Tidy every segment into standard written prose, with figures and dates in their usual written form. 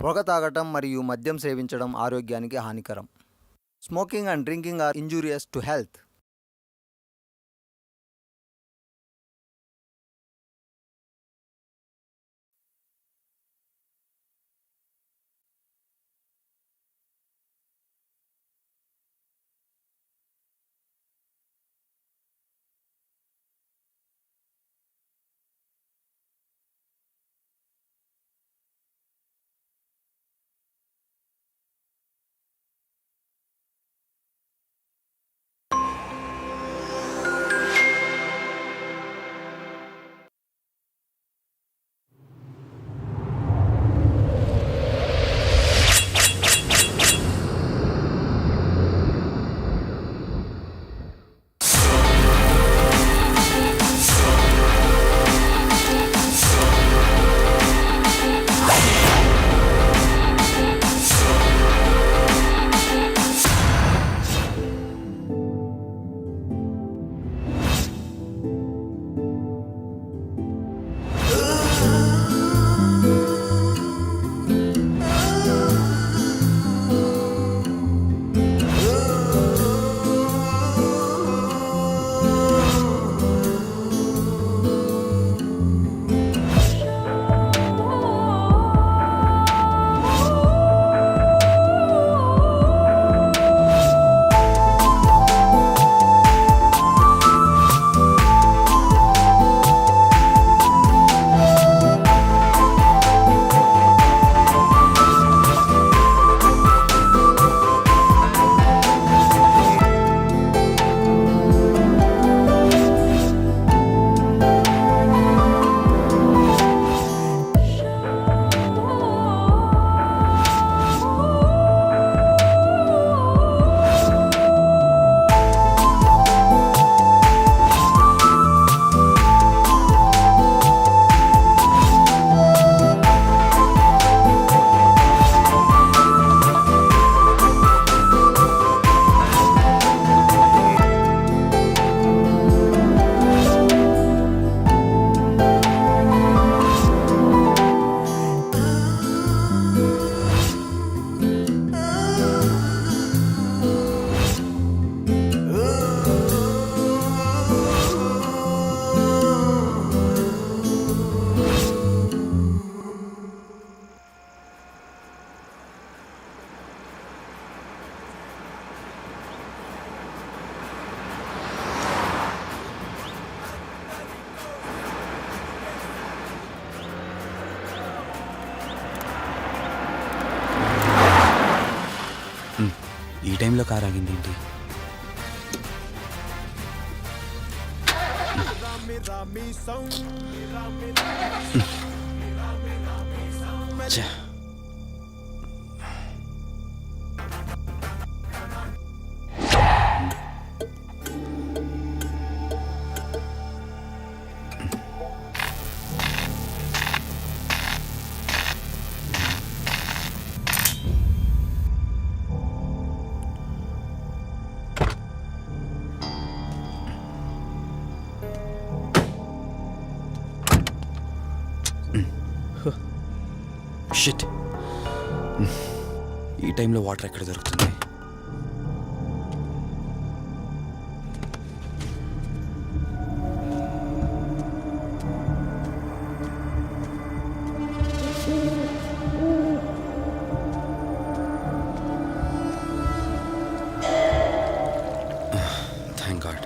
పొగ తాగటం మరియు మద్యం సేవించడం ఆరోగ్యానికి హానికరం. Smoking and drinking are injurious to health. ఈ టైంలో కార్ ఆగింది ఏంటి? షిట్, ఈ టైంలో వాటర్ ఎక్కడ దొరుకుతుంది? Thank God.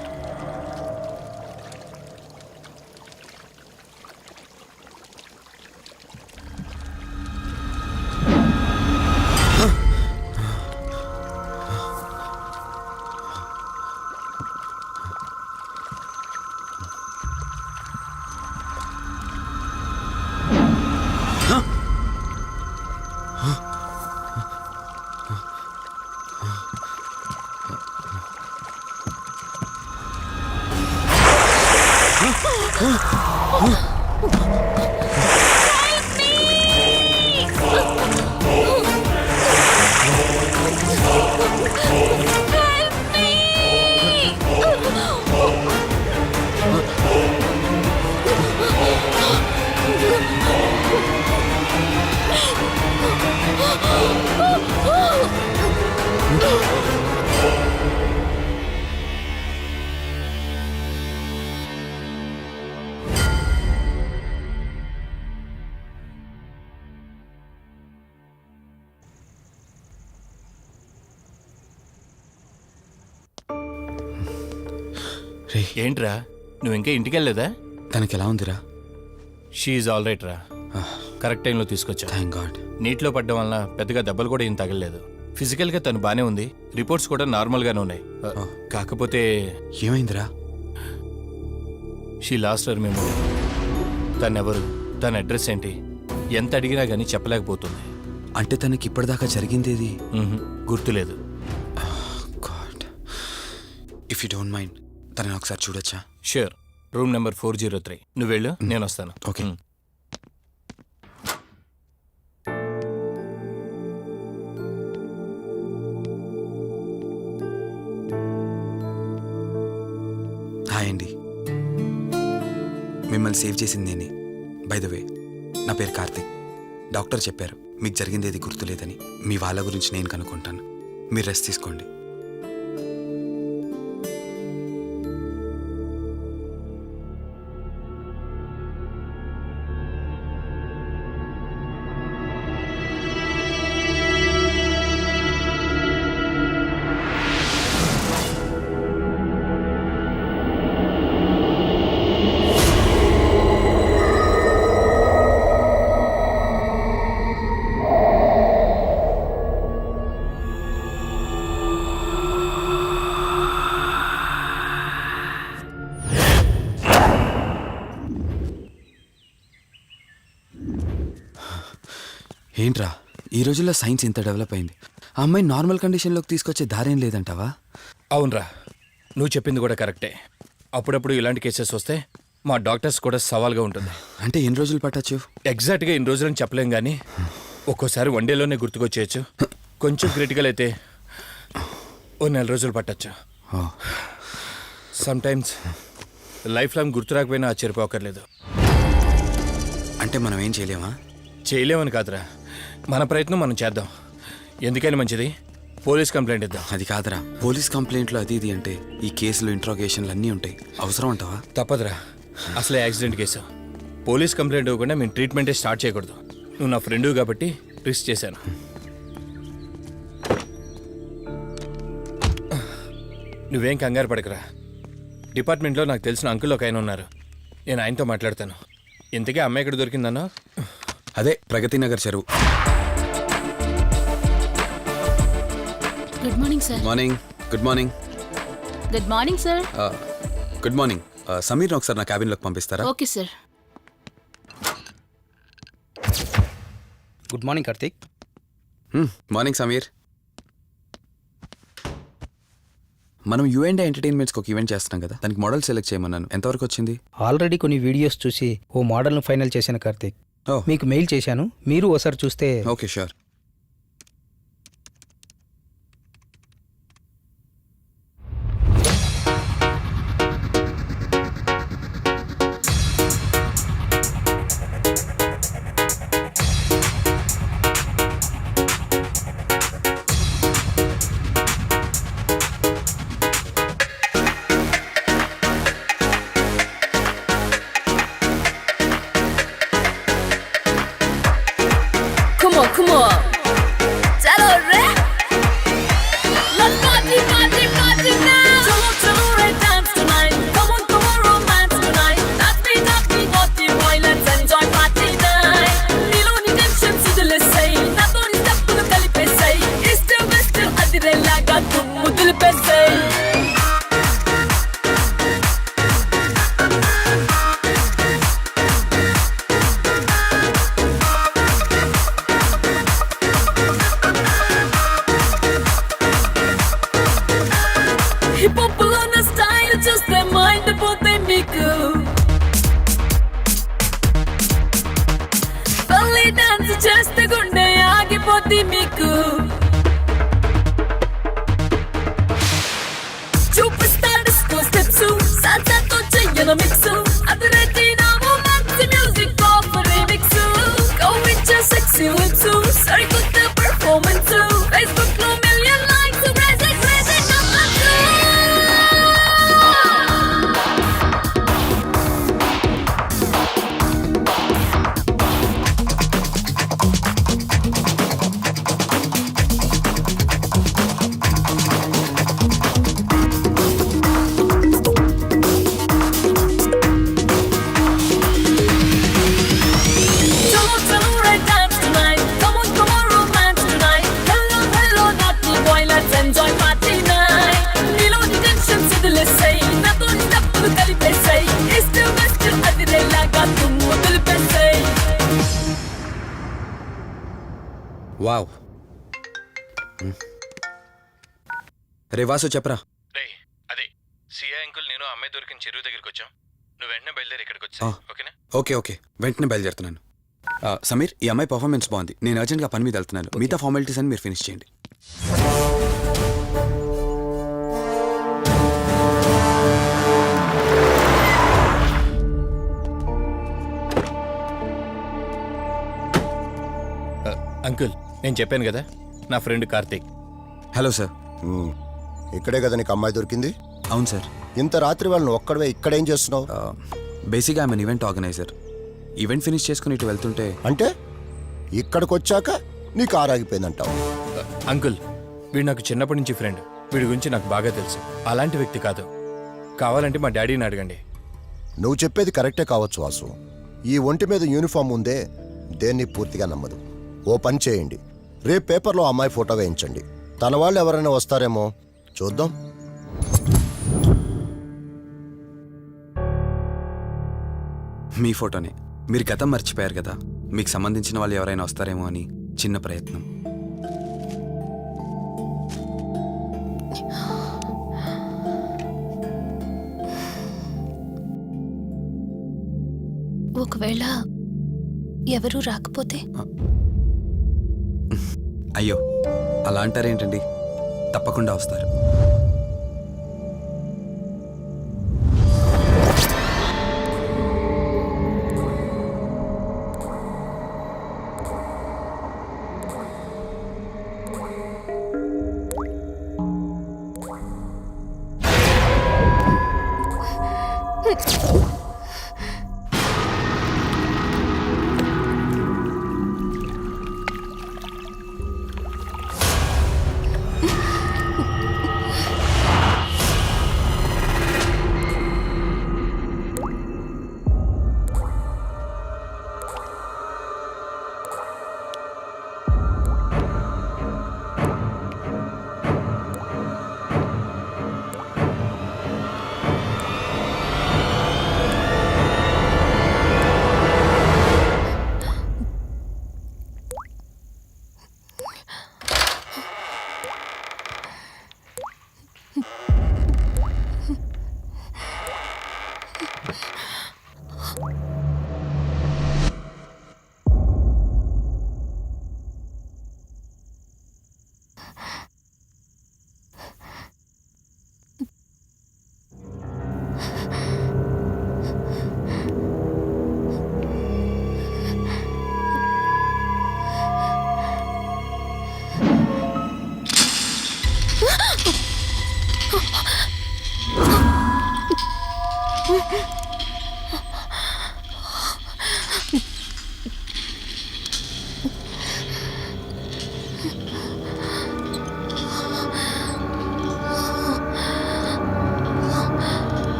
రే ఏంట్రా నువ్వు ఇంకా ఇంటికి వెళ్ళలేదా? తనకి ఎలా ఉందిరా? షీఈ్ ఆల్ రైట్ రా. కరెక్ట్ టైంలో తీసుకొచ్చా. Thank God. నీటిలో పడ్డం వలన పెద్దగా దెబ్బలు కూడా ఏం తగలలేదు. ఫిజికల్గా తను బానే ఉంది. రిపోర్ట్స్ కూడా నార్మల్గానే ఉన్నాయి. కాకపోతే ఏమైందిరా? She lost her memory. తనెవరు, తన అడ్రస్ ఏంటి, ఎంత అడిగినా కానీ చెప్పలేకపోతుంది. అంటే తనకి ఇప్పటిదాకా జరిగిందేది గుర్తులేదు. God, if you don't mind తనని ఒకసారి చూడొచ్చా? షూర్. Room number 403. నువ్వు వెళ్ళు, నేను వస్తాను. ఓకే. హాయ్ అండి, మిమ్మల్ని సేవ్ చేసింది నేనే. బై ద వే, నా పేరు కార్తిక్. డాక్టర్ చెప్పారు మీకు జరిగిందేది గుర్తులేదని. మీ వాళ్ళ గురించి నేను కనుక్కుంటాను, మీరు రెస్ట్ తీసుకోండి. ఏంట్రా, ఈ రోజుల్లో సైన్స్ ఇంత డెవలప్ అయింది. ఆ అమ్మాయి నార్మల్ కండిషన్లోకి తీసుకొచ్చే దారేం లేదంటావా? అవునరా, నువ్వు చెప్పింది కూడా కరెక్టే. అప్పుడప్పుడు ఇలాంటి కేసెస్ వస్తే మా డాక్టర్స్ కూడా సవాల్గా ఉంటుంది. అంటే ఎన్ని రోజులు పట్టచ్చు? ఎగ్జాక్ట్గా ఇన్ని రోజులని చెప్పలేం కానీ ఒక్కోసారి వన్ డేలోనే గుర్తుకొచ్చేయచ్చు. కొంచెం క్రిటికల్ అయితే ఓ 4 రోజులు పట్టచ్చు. సమ్టైమ్స్ లైఫ్ లాంగ్ గుర్తు రాకపోయినా ఆశ్చర్యపోకర్లేదు. అంటే మనం ఏం చేయలేమా? చేయలేమని కాదురా, మన ప్రయత్నం మనం చేద్దాం. ఎందుకని మంచిది, పోలీస్ కంప్లైంట్ ఇద్దాం. అది కాదురా, పోలీస్ కంప్లైంట్లు అది ఇది అంటే ఈ కేసులు ఇంట్రాగేషన్లు అన్నీ ఉంటాయి. అవసరం అంటావా? తప్పదురా, అసలే యాక్సిడెంట్ కేసు. పోలీస్ కంప్లైంట్ ఇవ్వకుండా మేము ట్రీట్మెంటే స్టార్ట్ చేయకూడదు. నువ్వు నా ఫ్రెండు కాబట్టి రిస్క్ చేశాను. నువ్వేం కంగారు పడకరా. డిపార్ట్మెంట్లో నాకు తెలిసిన అంకుల్ ఒక ఆయన ఉన్నారు, నేను ఆయనతో మాట్లాడతాను. ఇంతకీ అమ్మాయి ఎక్కడ దొరికిందన్నా? అదే ప్రగతి నగర్ చెరువు. Good morning sir. Morning. Good morning. Good morning sir. Good morning. సమీర్ని ఒకసారి నా క్యాబిన్లోకి పంపిస్తారా? Okay sir. Good morning Karthik. Morning Sameer. మనం యుఎండే ఎంటర్టైన్మెంట్స్కి ఒక ఈవెంట్ చేస్తున్నాం కదా, దానికి మోడల్ సెలెక్ట్ చేయమన్నాను. ఎంతవరకు వచ్చింది? ఆల్రెడీ కొన్ని వీడియోస్ చూసి ఓ మోడల్ను ఫైనల్ చేశాను కార్తీక్. మీకు మెయిల్ చేశాను, మీరు ఒకసారి చూస్తే. Okay sure. Come on. चलो रे. Let's party, party, party now. चलो रे dance tonight. Come on, romance tonight. Dance me, naughty boy, let's enjoy party night. నీలోని tensions వదిలేసేయ్, నాతోని steps కలిపేసేయ్. East west అదిరేలాగా దుమ్ము దులిపేసేయ్. హిప్ హాప్ లోన స్టైల్ చూస్తే మైండ్ పోతే మీకు. బల్లీ డాన్స్ చేస్తే గుండె ఆగిపోతే మీకు. చూపిస్తా డిస్కో స్టెప్స్, సాల్సాతో చెయ్యన మిక్స్. అదిరేటి నా మంచి మ్యూజిక్ ఆఫ్ రీమిక్స్. కౌవించే సెక్సీ లిప్స్, సరికొత్త పెర్ఫార్మెన్స్. ఫేస్బుక్ లో million likes, crazy crazy numbers. Wow. రే వాసు చెప్పరా. రే అదే సిఐ అంకుల్ నేను అమ్మాయి దొరికిన చెరువు దగ్గరికి వచ్చాం. నువ్వు వెంటనే బయలుదేరి ఇక్కడికి వచ్చా, ఓకేనా? ఓకే వెంటనే బయలుదేరుతున్నాను. సమీర్, ఈ అమ్మాయి పర్ఫార్మెన్స్ బాగుంది. నేను అర్జెంట్గా పని మీద వెళ్తున్నాను. మిగతా ఫార్మాలిటీస్ అని మీరు ఫినిష్ చేయండి. అంకుల్ నేను చెప్పాను కదా, నా ఫ్రెండ్ కార్తీక్. Hello sir. ఇక్కడే కదా నీకు అమ్మాయి దొరికింది? అవును సార్. ఇంత రాత్రి వాళ్ళని ఒక్కడవే ఇక్కడేం చేస్తున్నావు? బేసిక్గా I'm an event organiser. Event finish చేసుకుని ఇటు వెళ్తుంటే అంటే ఇక్కడికి వచ్చాక నీ కారు ఆగిపోయిందంటావు? అంకుల్ వీడు నాకు చిన్నప్పటి నుంచి ఫ్రెండ్. వీడి గురించి నాకు బాగా తెలుసు. అలాంటి వ్యక్తి కాదు. కావాలంటే మా డాడీని అడగండి. నువ్వు చెప్పేది కరెక్టే కావచ్చు వాసు. ఈ ఒంటి మీద యూనిఫామ్ ఉందే దేన్ని పూర్తిగా నమ్మదు. ఓ పని చేయండి, రేపు పేపర్లో అమ్మాయి ఫోటో వేయించండి. తన వాళ్ళు ఎవరైనా వస్తారేమో చూద్దాం. మీ ఫోటోనే. మీరు గతం మర్చిపోయారు కదా, మీకు సంబంధించిన వాళ్ళు ఎవరైనా వస్తారేమో అని చిన్న ప్రయత్నం. ఒకవేళ ఎవరూ రాకపోతే? అయ్యో అలా అంటారేంటండి, తప్పకుండా వస్తారు.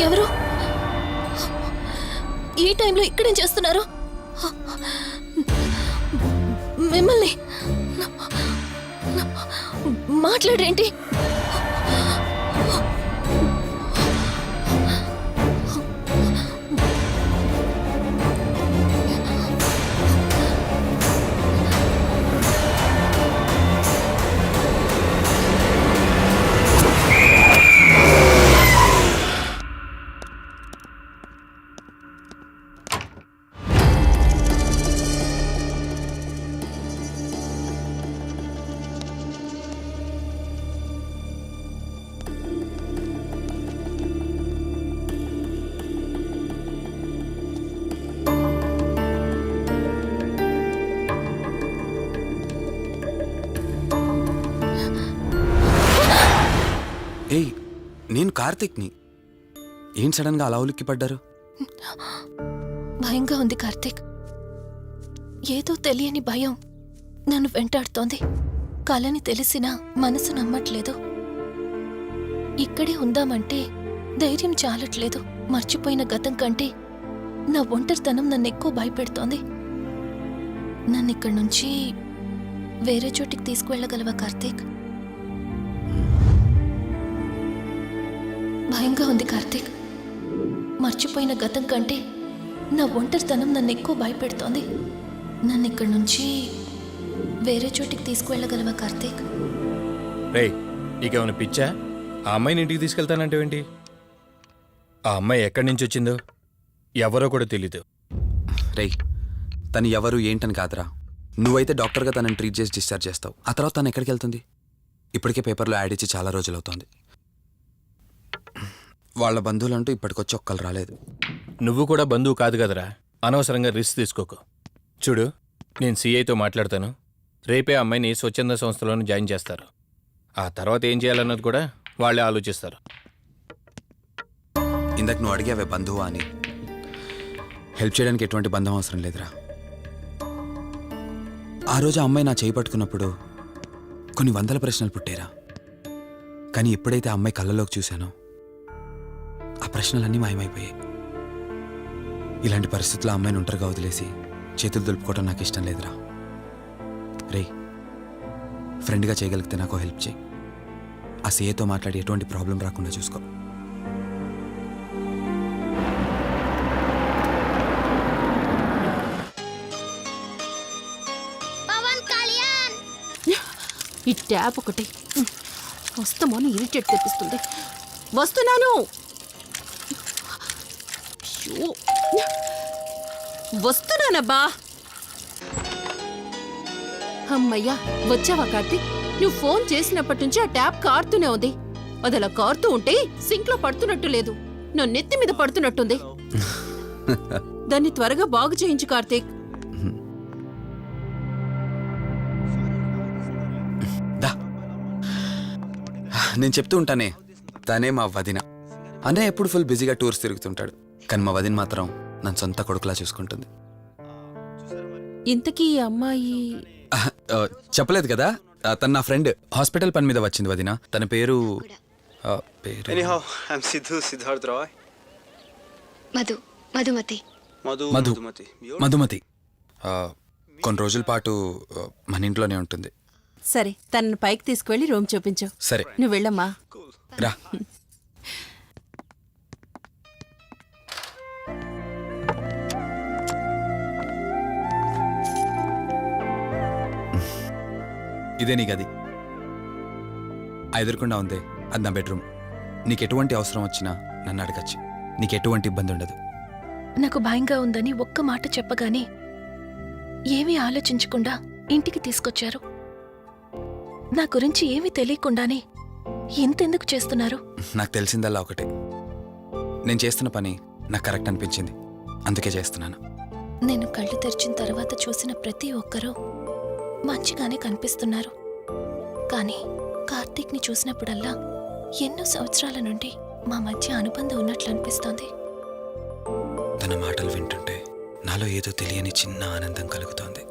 ఎవరు ఈ టైంలో ఇక్కడేం చేస్తున్నారు? మిమ్మల్ని మాట్లాడేంటి? ఏయ్, నేను కార్తిక్ని. ఏం సడన్గా అలా ఉలిక్కి పడ్డారు? భయంగా ఉంది కార్తీక్. ఏదో తెలియని భయం నన్ను వెంటాడుతోంది. కలని తెలిసినా మనసు నమ్మట్లేదు. ఇక్కడే ఉందామంటే ధైర్యం చాలట్లేదు. మర్చిపోయిన గతం కంటే నా ఒంటరితనం నన్ను ఎక్కువ భయపెడుతోంది. నన్నిక్కడి నుంచి వేరే చోటికి తీసుకువెళ్ళగలవా కార్తీక్? భయంగా ఉంది కార్తీక్. మర్చిపోయిన గతం కంటే నా ఒంటరితనం నన్ను ఎక్కువ భయపెడుతోంది. నన్ను ఇక్కడి నుంచి వేరే చోటికి తీసుకువెళ్ళగలవా కార్తీక్? రేయ్, నీకేమైనా పిచ్చా? ఆ అమ్మాయిని ఇంటికి తీసుకెళ్తానంటేవేంటి? ఆ అమ్మాయి ఎక్కడి నుంచి వచ్చిందో ఎవరో కూడా తెలీదు. రేయ్, తను ఎవరు ఏంటని కాదురా. నువ్వైతే డాక్టర్గా తనని ట్రీట్ చేసి డిశ్చార్జ్ చేస్తావు. ఆ తర్వాత తను ఎక్కడికి వెళ్తుంది? ఇప్పటికే పేపర్లో యాడ్ ఇచ్చి చాలా రోజులు అవుతోంది. వాళ్ళ బంధువులంటూ ఇప్పటికొచ్చి ఒక్కరు రాలేదు. నువ్వు కూడా బంధువు కాదు కదరా, అనవసరంగా రిస్క్ తీసుకోకు. చూడు, నేను సిఐతో మాట్లాడతాను. రేపే అమ్మాయిని స్వచ్ఛంద సంస్థలోనే జాయిన్ చేస్తారు. ఆ తర్వాత ఏం చేయాలన్నది కూడా వాళ్ళే ఆలోచిస్తారు. ఇందాక నువ్వు అడిగావే బంధువా అని. హెల్ప్ చేయడానికి ఎటువంటి బంధం అవసరం లేదురా. ఆ రోజు ఆ అమ్మాయి నా చేయి పట్టుకున్నప్పుడు కొన్ని వందల ప్రశ్నలు పుట్టేరా. కానీ ఎప్పుడైతే ఆ అమ్మాయి కళ్ళలోకి చూశానో ఆ ప్రశ్నలన్నీ మాయమైపోయాయి. ఇలాంటి పరిస్థితుల్లో ఆ అమ్మాయిని ఒంటరిగా వదిలేసి చేతులు దులుపుకోవడం నాకు ఇష్టం లేదురా. రేయ్, ఫ్రెండ్గా చేయగలిగితే నాకు హెల్ప్ చేయి. ఆ సీఏతో మాట్లాడి ఎటువంటి ప్రాబ్లం రాకుండా చూసుకో. ఈ ట్యాప్ ఒకటి వస్తామని ఇరిటేట్ తెప్పిస్తుంది. వస్తున్నాను. అయ్యో, వస్తున్నానబ్బా. అమ్మయ్యా, వచ్చావా కార్తీక్? నువ్వు ఫోన్ చేసినప్పటి నుంచి ఆ ట్యాప్ కారుతూనే ఉంది. అది అలా కారుతూ ఉంటే సింక్లో పడుతున్నట్టు లేదు, నా నెత్తి మీద పడుతున్నట్టుంది. దాన్ని త్వరగా బాగు చేయించు కార్తీక్. నేను చెప్తూ ఉంటానే, తనే మా వదిన. అన్నయ్య ఎప్పుడు ఫుల్ బిజీగా టూర్స్ తిరుగుతుంటాడు, కానీ మా వదిన మాత్రం నన్ను సొంత కొడుకులా చూసుకుంటుంది. ఇంతకీ ఈ అమ్మాయి చెప్పలేదు కదా, తను నా ఫ్రెండ్. హాస్పిటల్ పని మీద వచ్చింది వదిన. తన పేరు Anyhow, I'm Siddharth Roy. Madhumati. Madhumati. కొన్ని రోజుల పాటు మన ఇంట్లోనే ఉంటుంది. సరే, తనని పైకి తీసుకువెళ్ళి రూమ్ చూపించు. సరే, నువ్వు వెళ్ళమ్మా. రా. ఇదే నీ గది. ఎదురుకుండా ఉందే, అది నా బెడ్రూమ్. నీకు ఎటువంటి అవసరం వచ్చినా నన్ను అడగచ్చు. నీకు ఎటువంటి ఇబ్బంది ఉండదు. నాకు భయంగా ఉందని ఒక్క మాట చెప్పగానే ఏమీ ఆలోచించకుండా ఇంటికి తీసుకొచ్చారు. నా గురించి ఏమీ తెలియకుండానే ఇంతెందుకు చేస్తున్నారు? నాకు తెలిసిందల్లా ఒకటే, నేను చేస్తున్న పని నాకు కరెక్ట్ అనిపించింది, అందుకే చేస్తున్నాను. నేను కళ్ళు తెరిచిన తర్వాత చూసిన ప్రతి ఒక్కరూ మంచిగానే కనిపిస్తున్నారు. కానీ కార్తీక్ని చూసినప్పుడల్లా ఎన్నో సంవత్సరాల నుండి మా మధ్య అనుబంధం ఉన్నట్లు అనిపిస్తోంది. తన మాటలు వింటుంటే నాలో ఏదో తెలియని చిన్న ఆనందం కలుగుతోంది.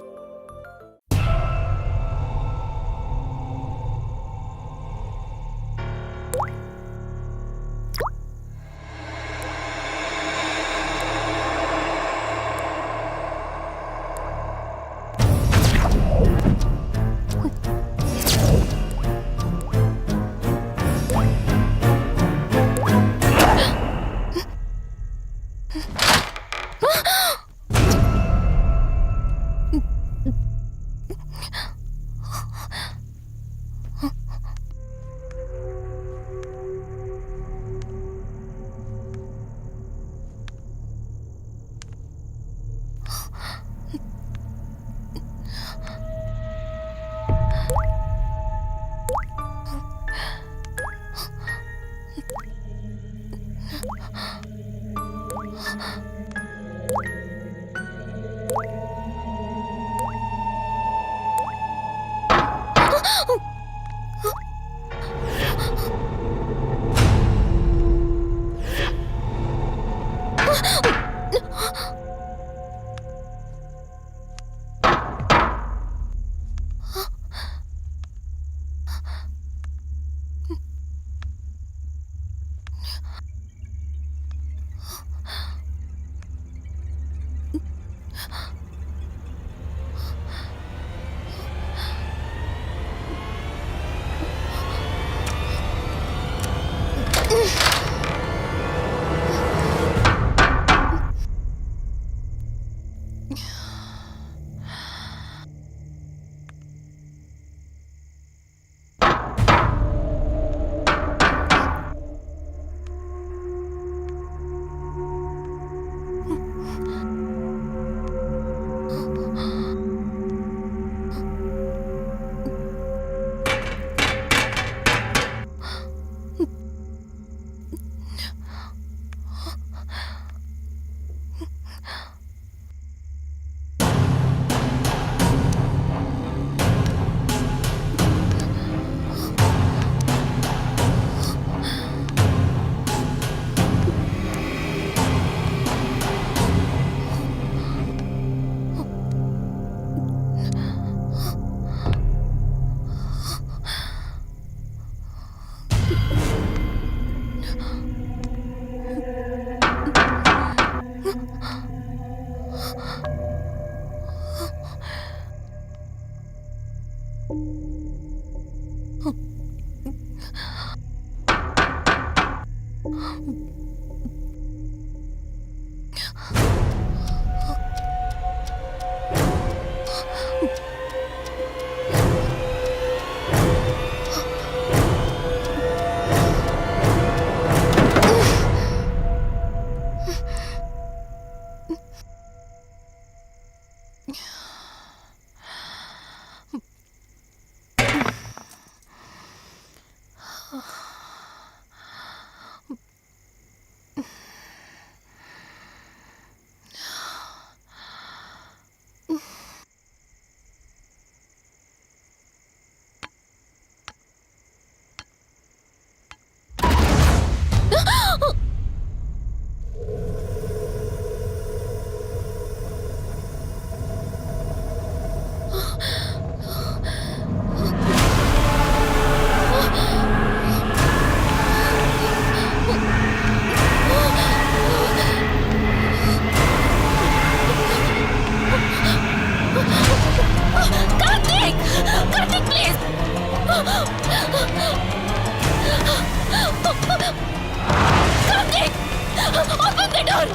door!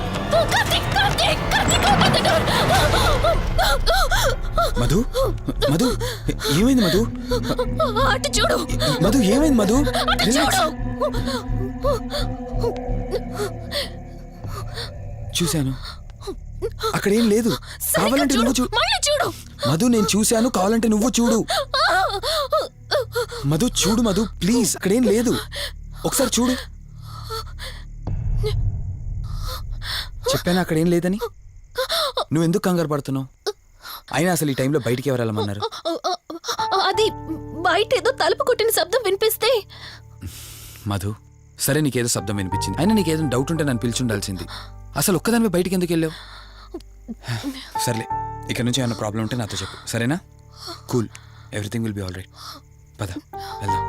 Karthik, Karthik, Karthik, open the door! Madhu Madhu ఏమైంది మధు? అటు చూడు! మధు ఏమైంది మధు? అటు రిలాక్స్. చూడు! చూశాను, అక్కడేం లేదు. కావాలంటే నువ్వు చూడు. మళ్ళీ చూడు! మధు నేను చూశాను, కావాలంటే నువ్వు చూడు. మధు చూడు మధు ప్లీజ్, అక్కడేం లేదు. ఒకసారి చూడు. చెప్పాను అక్కడేం లేదని. నువ్వెందుకు కంగారు పడుతున్నావు? అయినా అసలు ఈ టైంలో బయటికి ఎవరు వెళ్ళమన్నారు? అది బయట ఏదో తలుపు కొట్టిన శబ్దం వినిపిస్తే. మధు సరే, నీకేదో శబ్దం వినిపించింది. అయినా నీకేదో డౌట్ ఉంటే నన్ను పిలిచి ఉండాల్సింది. అసలు ఒక్కదానిపై బయటికి ఎందుకు వెళ్ళావు? సర్లే, ఇక్కడ నుంచి ఏమైనా ప్రాబ్లం ఉంటే నాతో చెప్పు, సరేనా? Cool, everything will be all right. పద వెళ్దాం.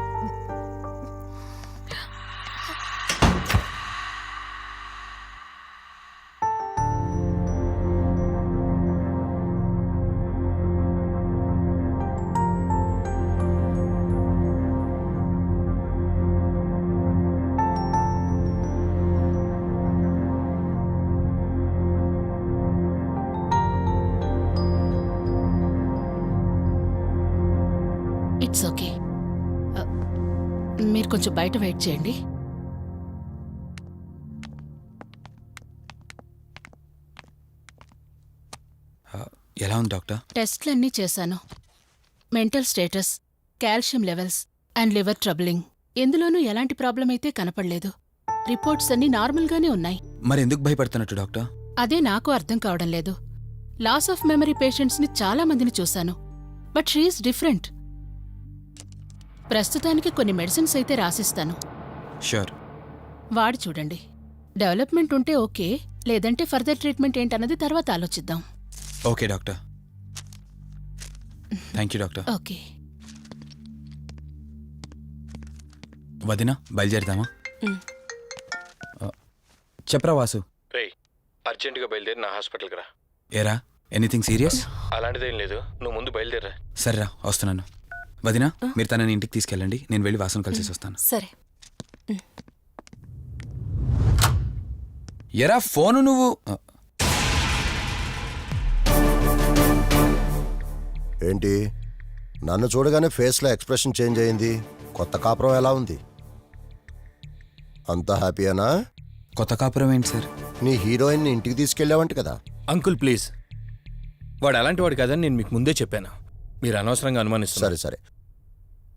It's okay. మీరు కొంచెం బయట వెయిట్ చేయండి. ఎలా ఉంది డాక్టర్? టెస్ట్లన్నీ చేశాను. Mental status, calcium levels and liver troubling, ఎందులోనూ ఎలాంటి ప్రాబ్లం అయితే కనపడలేదు. రిపోర్ట్స్ అన్నీ నార్మల్గానే ఉన్నాయి. మరి ఎందుకు భయపడుతున్నట్టు డాక్టర్? అదే నాకు అర్థం కావడం లేదు. లాస్ ఆఫ్ మెమరీ పేషెంట్స్ని చాలా మందిని చూశాను, బట్ షీఈస్ డిఫరెంట్. ప్రస్తుతానికి కొన్ని మెడిసిన్స్ అయితే రాసిస్తాను, షూర్. వాడి చూడండి. డెవలప్మెంట్ ఉంటే ఓకే, లేదంటే ఫర్దర్ ట్రీట్మెంట్ ఏంటన్నది తర్వాత ఆలోచిద్దాం. Okay doctor. Thank you doctor. Okay. వదినా బయలుదేరదామా? చెప్పరా వాసు. రేయ్, అర్జెంటుగా బయలుదేరి నా హాస్పిటల్కి రా. ఏరా, ఎనీథింగ్ సీరియస్? అలాంటిదేం లేదు, నువ్వు ముందు బయలుదేరా. సరేరా, వస్తున్నాను. వదినా, మీరు తనని ఇంటికి తీసుకెళ్ళండి, నేను వెళ్ళి వాసన కలిసేసి వస్తాను. సరే. ఎరా ఫోను నువ్వు. ఏంటి నన్ను చూడగానే ఫేస్లో ఎక్స్ప్రెషన్ చేంజ్ అయింది? కొత్త కాపురం ఎలా ఉంది? అంతా హ్యాపీయేనా? కొత్త కాపురం ఏంటి సార్? నీ హీరోయిన్ని ఇంటికి తీసుకెళ్ళావంట కదా? అంకుల్ ప్లీజ్, వాడు అలాంటి వాడు కాదని నేను మీకు ముందే చెప్పాను. మీరు అనవసరంగా అనుమానిస్తారు. సరే సరే,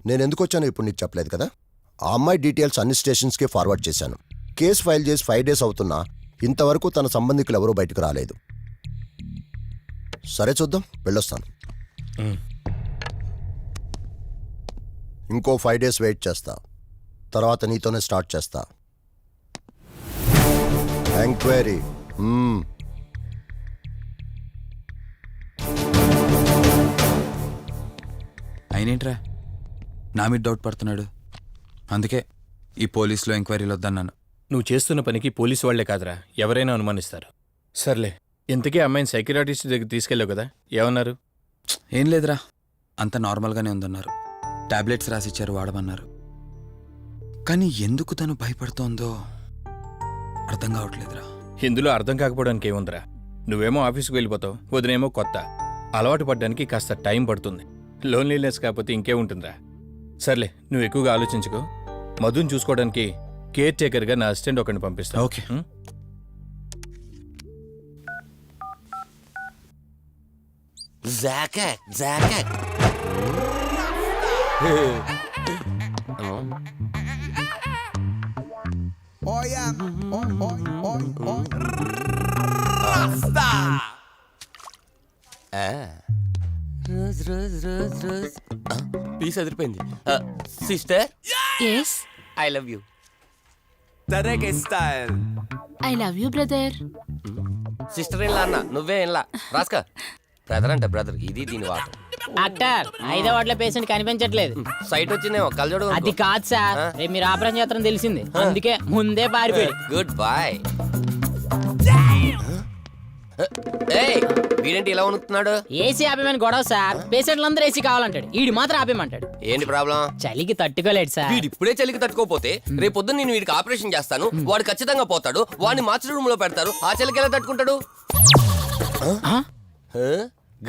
నేను ఎందుకు వచ్చానో ఇప్పుడు నీకు చెప్పలేదు కదా. ఆ అమ్మాయి డీటెయిల్స్ అన్ని స్టేషన్స్కి ఫార్వర్డ్ చేశాను. కేసు ఫైల్ చేసి 5 days అవుతున్నా ఇంతవరకు తన సంబంధికులు ఎవరూ బయటకు రాలేదు. సరే చూద్దాం, వెళ్ళొస్తాను. ఇంకో 5 days వెయిట్ చేస్తా, తర్వాత నీతోనే స్టార్ట్ చేస్తా ఎంక్వైరీ. అయినేంట్రా నా మీద డౌట్ పడుతున్నాడు? అందుకే ఈ పోలీసులో ఎంక్వైరీలు వద్దన్నాను. నువ్వు చేస్తున్న పనికి పోలీసు వాళ్లే కాదురా, ఎవరైనా అనుమానిస్తారు. సర్లే, ఇంతకీ అమ్మాయిని సైకియాట్రిస్ట్ దగ్గర తీసుకెళ్ళావు కదా, ఏమన్నారు? ఏం లేదురా, అంత నార్మల్గానే ఉందన్నారు. టాబ్లెట్స్ రాసిచ్చారు, వాడమన్నారు. కానీ ఎందుకు తను భయపడుతోందో అర్థం కావట్లేదురా. ఇందులో అర్థం కాకపోవడానికి ఏముందిరా? నువ్వేమో ఆఫీస్కి వెళ్ళిపోతావు, వదినేమో కొత్త. అలవాటు పడ్డానికి కాస్త టైం పడుతుంది. లోన్లీనెస్ కాకపోతే ఇంకేముంటుందిరా. సర్లే, నువ్వు ఎక్కువగా ఆలోచించుకో. మధుని చూసుకోవడానికి కేర్ టేకర్గా నా అసిస్టెంట్ ఒకరిని పంపిస్తా. ఓకే. పీస్ అదిరిపోయింది. Sister, yes, I love you. తరేకే style. I love you brother. Sister ఇలా అన్న, నువ్వే ఇలా రాస్కా. బ్రదర్ అంటే బ్రదర్, ఇది దీని వాట. డాక్టర్, 5వ వార్డులో పేషెంట్ కనిపించట్లేదు. సైట్ వచ్చిందేమో, కళ్ళజోడు. అది కాదు సార్, రేపు మీరు ఆపరేషన్ చేస్తారని తెలిసింది, అందుకే ముందే పారిపోయి. Good boy. ఏయ్ వీడేంటి ఇలా వణుకుతున్నాడు? ఏసీ ఆపేమని గొడవ సార్. పేషెంట్లందరూ ఏసీ కావాలంటాడు, ఈడు మాత్రం ఆపేమంటాడు. ఏంటి ప్రాబ్లం? చలికి తట్టుకోలేడు సార్. వీడు ఇప్పుడే చలికి తట్టుకోపోతే రేపు పొద్దున్న నేను వీడికి ఆపరేషన్ చేస్తాను, వాడు ఖచ్చితంగా పోతాడు, వాడిని మార్చి రూమ్ లో పెడతారు, ఆ చలికి ఎలా తట్టుకుంటాడు?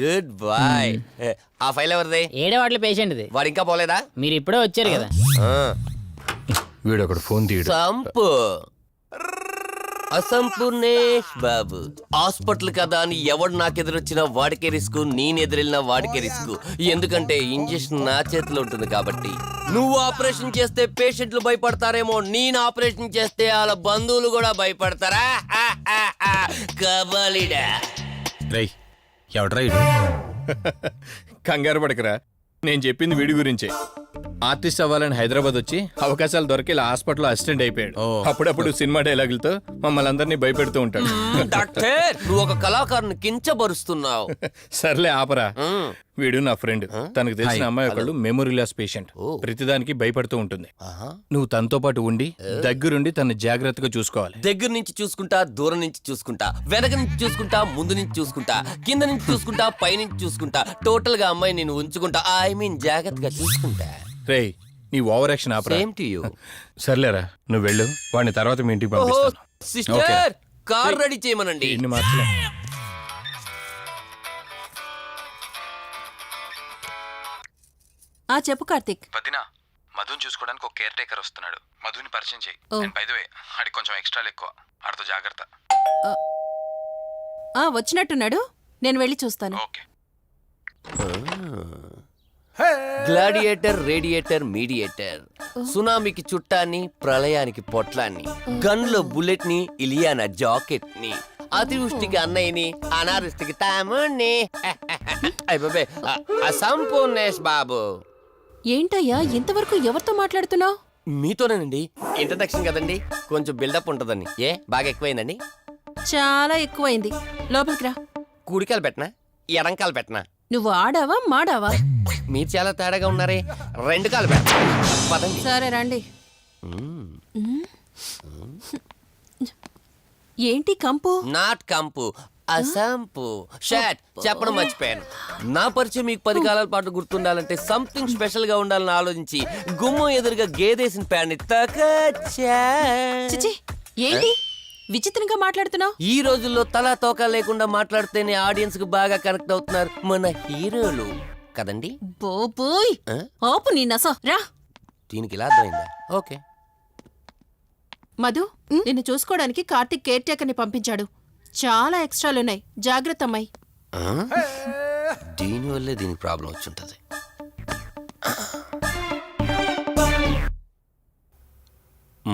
Good boy. ఆ ఫైల్ ఎవరిది? 7వ వార్డులో పేషెంట్ది. వాడు ఇంకా పోలేదా? మీరు ఇప్పుడే వచ్చారు కదా. వీడు ఒకడు ఫోన్ తీయడు. సంపు అసంపూర్ణేష్ బాబు. హాస్పిటల్ కదా అని ఎవడు నాకెదురొచ్చినా వాడికే రిస్క్, నేను ఎదురెళ్ళినా వాడికే రిస్క్. ఎందుకంటే ఇంజెక్షన్ నా చేతిలో ఉంటుంది కాబట్టి. నువ్వు ఆపరేషన్ చేస్తే పేషెంట్లు భయపడతారేమో, నేను ఆపరేషన్ చేస్తే వాళ్ళ బంధువులు కూడా భయపడతారా? కబలిడా. రై ఎవడ్రా ఇడు? కంగారు పడకరా, నేను చెప్పింది వీడి గురించే. ఆర్టిస్ట్ అవ్వాలని హైదరాబాద్ వచ్చి అవకాశాలు దొరికి ఇలా హాస్పిటల్లో అసిస్టెంట్ అయిపోయాడు. అప్పుడప్పుడు సినిమా డైలాగులతో మమ్మల్ని అందరినీ భయపెడుతూ ఉంటాడు. డాక్టర్ నువ్వు ఒక కళాకారుని కించబరుస్తున్నావు. సర్లే ఆపరా. వీడు నా ఫ్రెండ్. తనకు తెలిసిన అమ్మాయి ఒకళ్ళు మెమొరీ లాస్ పేషెంట్. ప్రతిదానికి భయపడుతూ ఉంటుంది. నువ్వు తనతో పాటు ఉండి దగ్గరుండి తను జాగ్రత్తగా చూసుకోవాలి. దగ్గర నుంచి చూసుకుంటా, దూరం నుంచి చూసుకుంటా, వెనక నుంచి చూసుకుంటా, ముందు నుంచి చూసుకుంటా, కింద నుంచి చూసుకుంటా, పై నుంచి చూసుకుంటా, టోటల్ గా అమ్మాయి నేను ఉంచుకుంటా. ఐ మీన్ జాగ్రత్తగా చూసుకుంటా. రేయ్ నీ over action opera. Same to you. సర్లేరా, నువ్వు వెళ్ళు. వాడిని తర్వాత మీ ఇంటికి పంపిస్తాను. సిస్టర్ కార్ రెడీ చేయమనండి. ఇన్ని మార్చలే. చెప్పు కార్తిక్. వదినా, మధుని చూసుకోవడానికి ఒక కేర్ టేకర్ వస్తున్నాడు. మధుని పరిచయం చేయి. బై ది వే, ఆడికి కొంచెం ఎక్స్ట్రాలు ఎక్కువ, ఆడితో జాగ్రత్త. వచ్చినట్టున్నాడు, నేను వెళ్ళి చూస్తాను. ఓకే. Gladiator, radiator, mediator. సునామీకి చుట్టాన్ని, ప్రళయానికి పొట్లాన్ని, గన్లో బుల్లెట్ ని, ఇలియానా జాకెట్ ని, అతివృష్టికి అన్నయ్యని, అనావృష్టికి తమ్ముణ్ణి. అసంపూర్ణేష్ బాబు. ఏంటయ్యా ఇంతవరకు ఎవరితో మాట్లాడుతున్నావు? మీతోనేనండి. ఇంట్రడక్షన్ కదండి, కొంచెం బిల్డప్ ఉంటుందని. బాగా ఎక్కువైందండి? చాలా ఎక్కువైంది. లోపలికి రా. కుడికాలు పెట్టనా, ఎడంకాలు పెట్టనా? నువ్వు ఆడావా మాడావా? మీరు చాలా తేడాగా ఉన్నారే. 2 కాలు పెట్ట. పదండి. సరే రండి. ఏంటి కంపు? నాట్ కంపు, అసంపు. షాట్ చెప్పడం మర్చిపోయాను. నా పరిచయం మీకు 10 కాలాల పాటు గుర్తుండాలంటే సంథింగ్ స్పెషల్ గా ఉండాలని ఆలోచించి గుమ్మం ఎదురుగా గేదేసిన ప్యాడ్ని తకచ్చా. చిచి, ఏంటి విచిత్రంగా మాట్లాడుతున్నావు? ఈ రోజుల్లో తలా తోక లేకుండా మాట్లాడితేనే ఆడియన్స్ కు బాగా కనెక్ట్ అవుతున్నారు మన హీరోలు కదండి. బోబోయ్, ఆపు నీ నస. రా. దీనికి ఇలా అర్థమైందా? ఓకే. మధు, నిన్ను చూసుకోవడానికి కార్తిక్ కేర్ టేకర్ ని పంపించాడు. చాలా ఎక్స్ట్రాలున్నాయి, జాగ్రత్త అమ్మాయి. దీనివల్లే దీనికి ప్రాబ్లం వచ్చుంటది.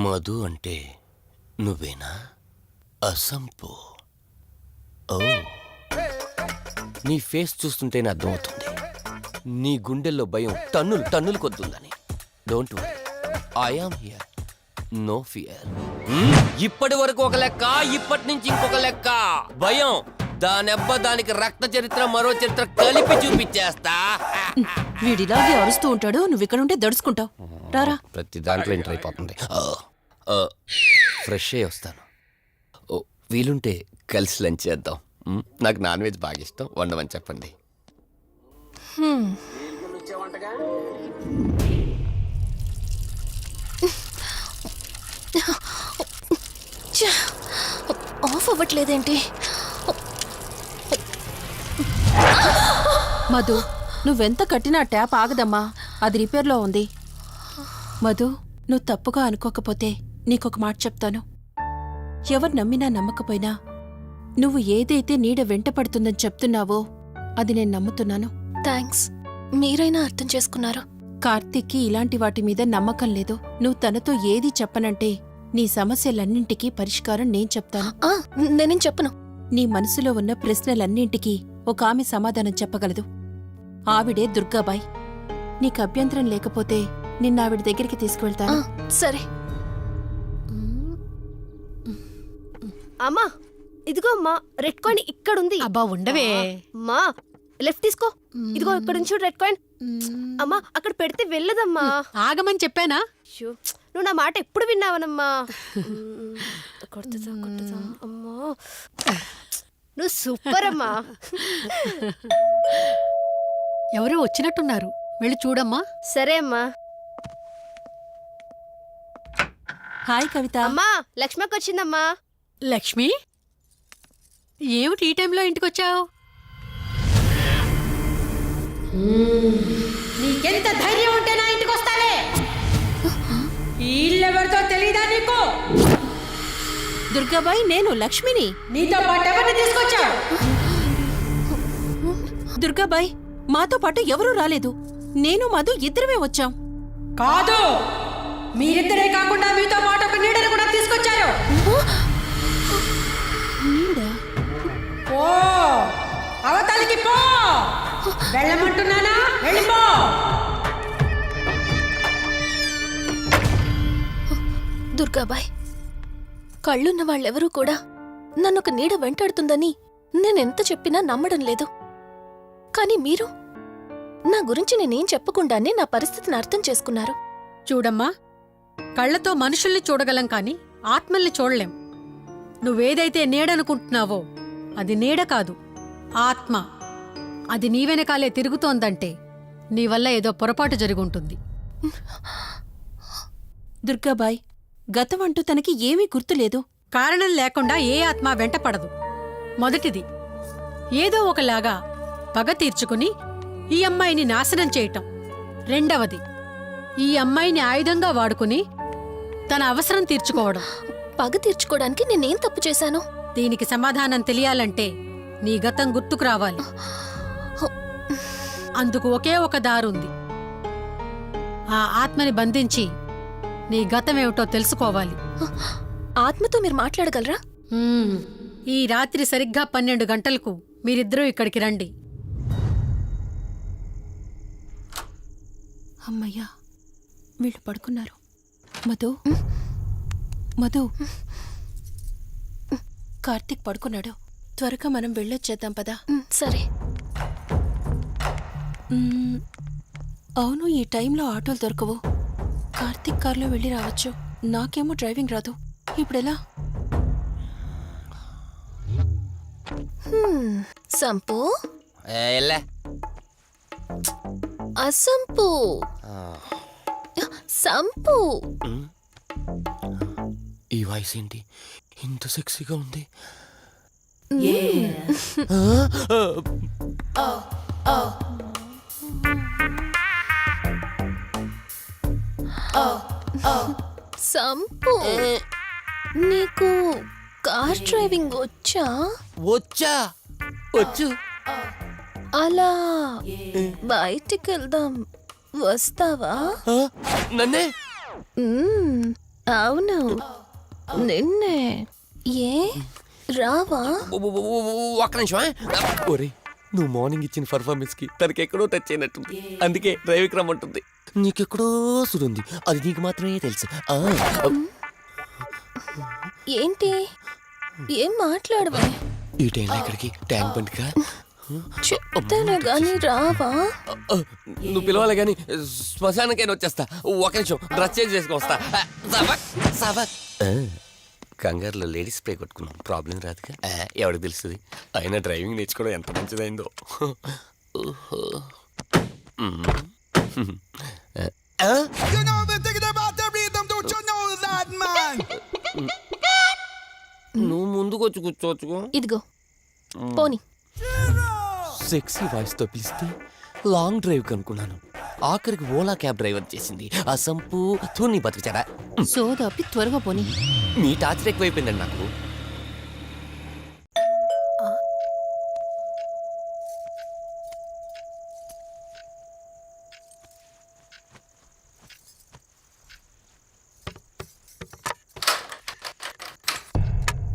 మధు అంటే నువ్వేనా? అసంపు. ఓ, నీ ఫేస్ చూస్తుంటేనే అర్థమవుతుంది నీ గుండెల్లో భయం టన్నులు టన్నులు కొద్దుందని. Don't worry, I am here, no fear. ఇప్పటి వరకు ఒక లెక్క, ఇప్పటి నుంచి ఇంకొక లెక్క. భయం దానెబ్బ, దానికి రక్త చరిత్ర, మరో చరిత్ర కలిపి చూపించేస్తా. వీడిలాగే అరుస్తూ ఉంటాడు, నువ్వు ఇక్కడ ఉంటే దడుచుకుంటావు. రారా. ప్రతి దాంట్లో ఎంటర్ అయిపోతుంది. ఫ్రెష్ అయ్యి వస్తాను. వీలుంటే కలిసి లంచ్ చేద్దాం. నాకు నాన్ వెజ్ బాగా ఇష్టం, వండమని చెప్పండి. ఆఫ్ అవ్వట్లేదేంటి? మధు, నువ్వెంత కట్టినా ట్యాప్ ఆగదమ్మా, అది రిపేర్లో ఉంది. మధు, నువ్వు తప్పుగా అనుకోకపోతే నీకొక మాట చెప్తాను. ఎవరు నమ్మినా నమ్మకపోయినా నువ్వు ఏదైతే నీడ వెంట పడుతుందని చెప్తున్నావో అది నేను నమ్ముతున్నాను. థ్యాంక్స్, మీరైనా అర్థం చేసుకున్నారు. కార్తిక్కి ఇలాంటి వాటి మీద నమ్మకం లేదు. నువ్వు తనతో ఏది చెప్పనంటే నీ సమస్యలన్నింటికీ పరిష్కారం నేను చెప్తాను. నేనేం చెప్పను. నీ మనసులో ఉన్న ప్రశ్నలన్నింటికీ ఒక ఆమె సమాధానం చెప్పగలదు. ఆవిడే దుర్గాబాయ్. నీకు అభ్యంతరం లేకపోతే నిన్నావిడ దగ్గరికి తీసుకువెళ్తాను. సరే. అమ్మా, ఇదిగో అమ్మా, రెడ్ కాయిన్ ఇక్కడుంది. అబ్బా ఉండవే. అమ్మా, లెఫ్ట్ తీసుకో. ఇదిగో ఇక్కడ నుంచి రెడ్ కాయిన్. అమ్మా, అక్కడ పెడితే వెళ్ళదమ్మా. ఆగమని చెప్పానా? నువ్వు నా మాట ఎప్పుడు విన్నావనమ్మా? కొడుతుందా అమ్మా, నువ్వు సూపర్ అమ్మా. ఎవరో వచ్చినట్టున్నారు, వెళ్ళి చూడమ్మా. సరే అమ్మా. హాయ్ కవిత. అమ్మా లక్ష్మకి వచ్చిందమ్మా. లక్ష్మి, ఏమిటి ఈ టైంలో ఇంటికొచ్చావు? నీకెంత ధైర్యం ఉంటే నా ఇంటికి వస్తావే? ఇల్లెవరితో తెలీదా నీకు? దుర్గాబాయ్, నేను లక్ష్మిని. నీతో పాటు ఎవరిని తీసుకొచ్చావు? దుర్గాబాయ్, మాతో పాటు ఎవరూ రాలేదు. నేను మధు ఇద్దరమే వచ్చాం. కాదు, మీరిద్దరే కాకుండా మీతో పాటు ఒక నీడను కూడా తీసుకొచ్చారు. ఓ, అవతలికి పో. వెళ్ళమంటున్నానా? వెళ్ళిపో. దుర్గాబాయ్, కళ్ళున్న వాళ్ళెవరూ కూడా నన్నొక నీడ వెంటాడుతుందని నేనెంత చెప్పినా నమ్మడం లేదు. కానీ మీరు నా గురించి నేనేం చెప్పకుండానే నా పరిస్థితిని అర్థం చేసుకున్నారు. చూడమ్మా, కళ్ళతో మనుషుల్ని చూడగలం కాని ఆత్మల్ని చూడలేం. నువ్వేదైతే నీడనుకుంటున్నావో అది నీడ కాదు, ఆత్మ. అది నీ వెనకాలే తిరుగుతోందంటే నీ వల్ల ఏదో పొరపాటు జరుగుంటుంది. దుర్గాబాయ్, గతమంటూ తనకి ఏమీ గుర్తులేదు. కారణం లేకుండా ఏ ఆత్మ వెంటపడదు. మొదటిది, ఏదో ఒకలాగా పగ తీర్చుకుని ఈ అమ్మాయిని నాశనం చేయటం. రెండవది, ఈ అమ్మాయిని ఆయుధంగా వాడుకుని తన అవసరం తీర్చుకోవడం. పగ తీర్చుకోవడానికి నేనేం తప్పు చేశాను? దీనికి సమాధానం తెలియాలంటే నీ గతం గుర్తుకు రావాలి. అందుకు ఒకే ఒక దారుంది. ఆ ఆత్మని బంధించి నీ గతమేమిటో తెలుసుకోవాలి. ఆత్మతో మీరు మాట్లాడగలరా? ఈ రాత్రి సరిగ్గా 12 గంటలకు మీరిద్దరూ ఇక్కడికి రండి. అమ్మయ్యా, వీళ్ళు పడుకున్నారు. మధు, మధు, కార్తీక్ పడుకున్నాడు. త్వరగా మనం వెళ్ళొచ్చేద్దాం పదా. సరే. అవును, ఈ టైంలో ఆటోలు దొరకవు. కార్తీక్ కార్లో వెళ్ళి రావచ్చు. నాకేమో డ్రైవింగ్ రాదు. ఇప్పుడెలా? సంపు, అసంపు, సంపు. ఈ వాయిస్ ఏంటి ఇంత సెక్సీగా ఉంది? సంపు, నీకు కార్ డ్రైవింగ్ వచ్చా? వచ్చా, వచ్చు. అలా బయటికి వెళ్దాం, వస్తావా? నన్నే? అవును, నిన్నే. ఏ రావా? ఒక్క నిమిషం. ఒరే, నువ్వు మార్నింగ్ ఇచ్చిన పర్ఫార్మెన్స్ కి తనకి ఎక్కడో టచ్ అయినట్టుంది. అందుకే డ్రైవింగ్ రమ్మంటుంది. నీకెక్కడో సుడుంది, అది నీకు మాత్రమే తెలుసు. ఏంటి? ఏం మాట్లాడవా? ఈ టైంలో ఇక్కడికి ట్యాంక్ బండికా? చెప్తానే గాని రావా? నువ్వు పిలవాలి గాని శ్మశానకైనా వచ్చేస్తా. ఒక నిమిషం డ్రెస్ చేంజ్ చేసుకుని వస్తా. కంగారులో లేడీస్ స్ప్రే కొట్టుకున్నాం, ప్రాబ్లం రాదుగా. ఎవరికి తెలుస్తుంది? అయినా డ్రైవింగ్ నేర్చుకోవడం ఎంత మంచిదైందో. నువ్వు ముందుకు వచ్చి కూర్చోవచ్చుకో. ఇదిగో పోనీ. సెక్సీ వాయిస్ తో పిలిస్తే లాంగ్ డ్రైవ్ కనుక్కున్నాను. ఆఖరికి ఓలా క్యాబ్ డ్రైవర్ చేసింది ఆ సంపు తూని బతికిచాడా. సోదాపి త్వరగా పోనీ. మీ టార్చర్ ఎక్కువైపోయిందండి నాకు.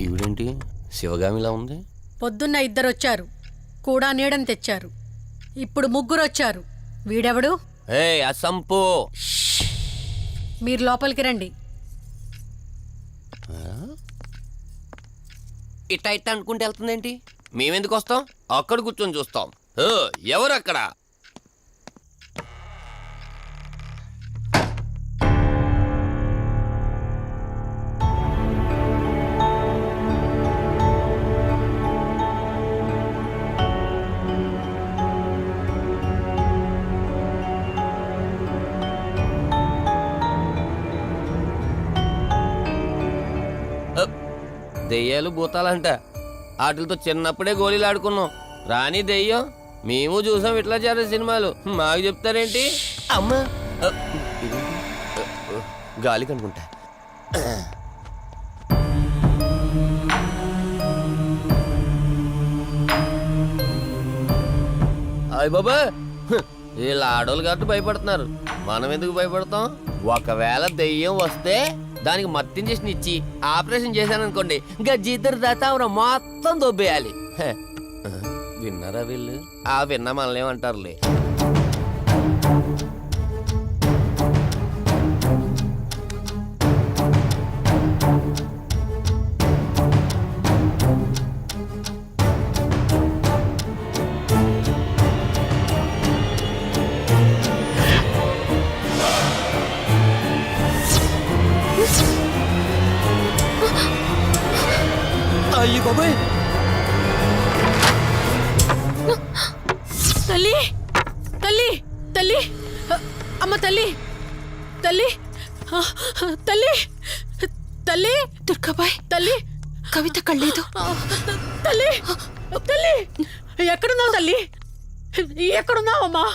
ఈవిడేంటి శివగామిలా ఉంది? పొద్దున్న 2 వచ్చారు, కూడా నీడని తెచ్చారు. ఇప్పుడు 3 వచ్చారు. వీడెవడు? ఆ సంపు. మీరు లోపలికి రండి. ఇట్ట ఇట్ట అనుకుంటే వెళ్తుందేంటి? మేమెందుకు వస్తాం? అక్కడ కూర్చొని చూస్తాం. ఎవరు అక్కడ? దెయ్యాలు భూతాలంట వాటితో చిన్నప్పుడే గోళీలు ఆడుకున్నాం. రాని దెయ్యం మేము చూసాం ఇట్లా చేరే సినిమాలు. మాకు చెప్తారేంటి? అమ్మా గాలి కనుకుంటా. అయ్య బాబా, వీళ్ళ ఆడోళ్ళు కాబట్టి భయపడుతున్నారు. మనం ఎందుకు భయపడతాం? ఒకవేళ దెయ్యం వస్తే దానికి మత్తు ఇంజెక్షన్ ఇచ్చి ఆపరేషన్ చేశాననుకోండి, గజ్జిద్దరు దాతావరం మొత్తం దొబ్బేయాలి. విన్నారా వీళ్ళు? ఆ విన్నా మనల్ని ఏమంటారులే. అయ్యి బాబాయ్, తల్లి తల్లి తల్లి అమ్మ తల్లి తల్లి తల్లి తల్లి దుర్గాబాయ్ తల్లి కవిత కళ్ళేదు. తల్లి తల్లి ఎక్కడున్నావు తల్లి? ఎక్కడున్నావమ్మా?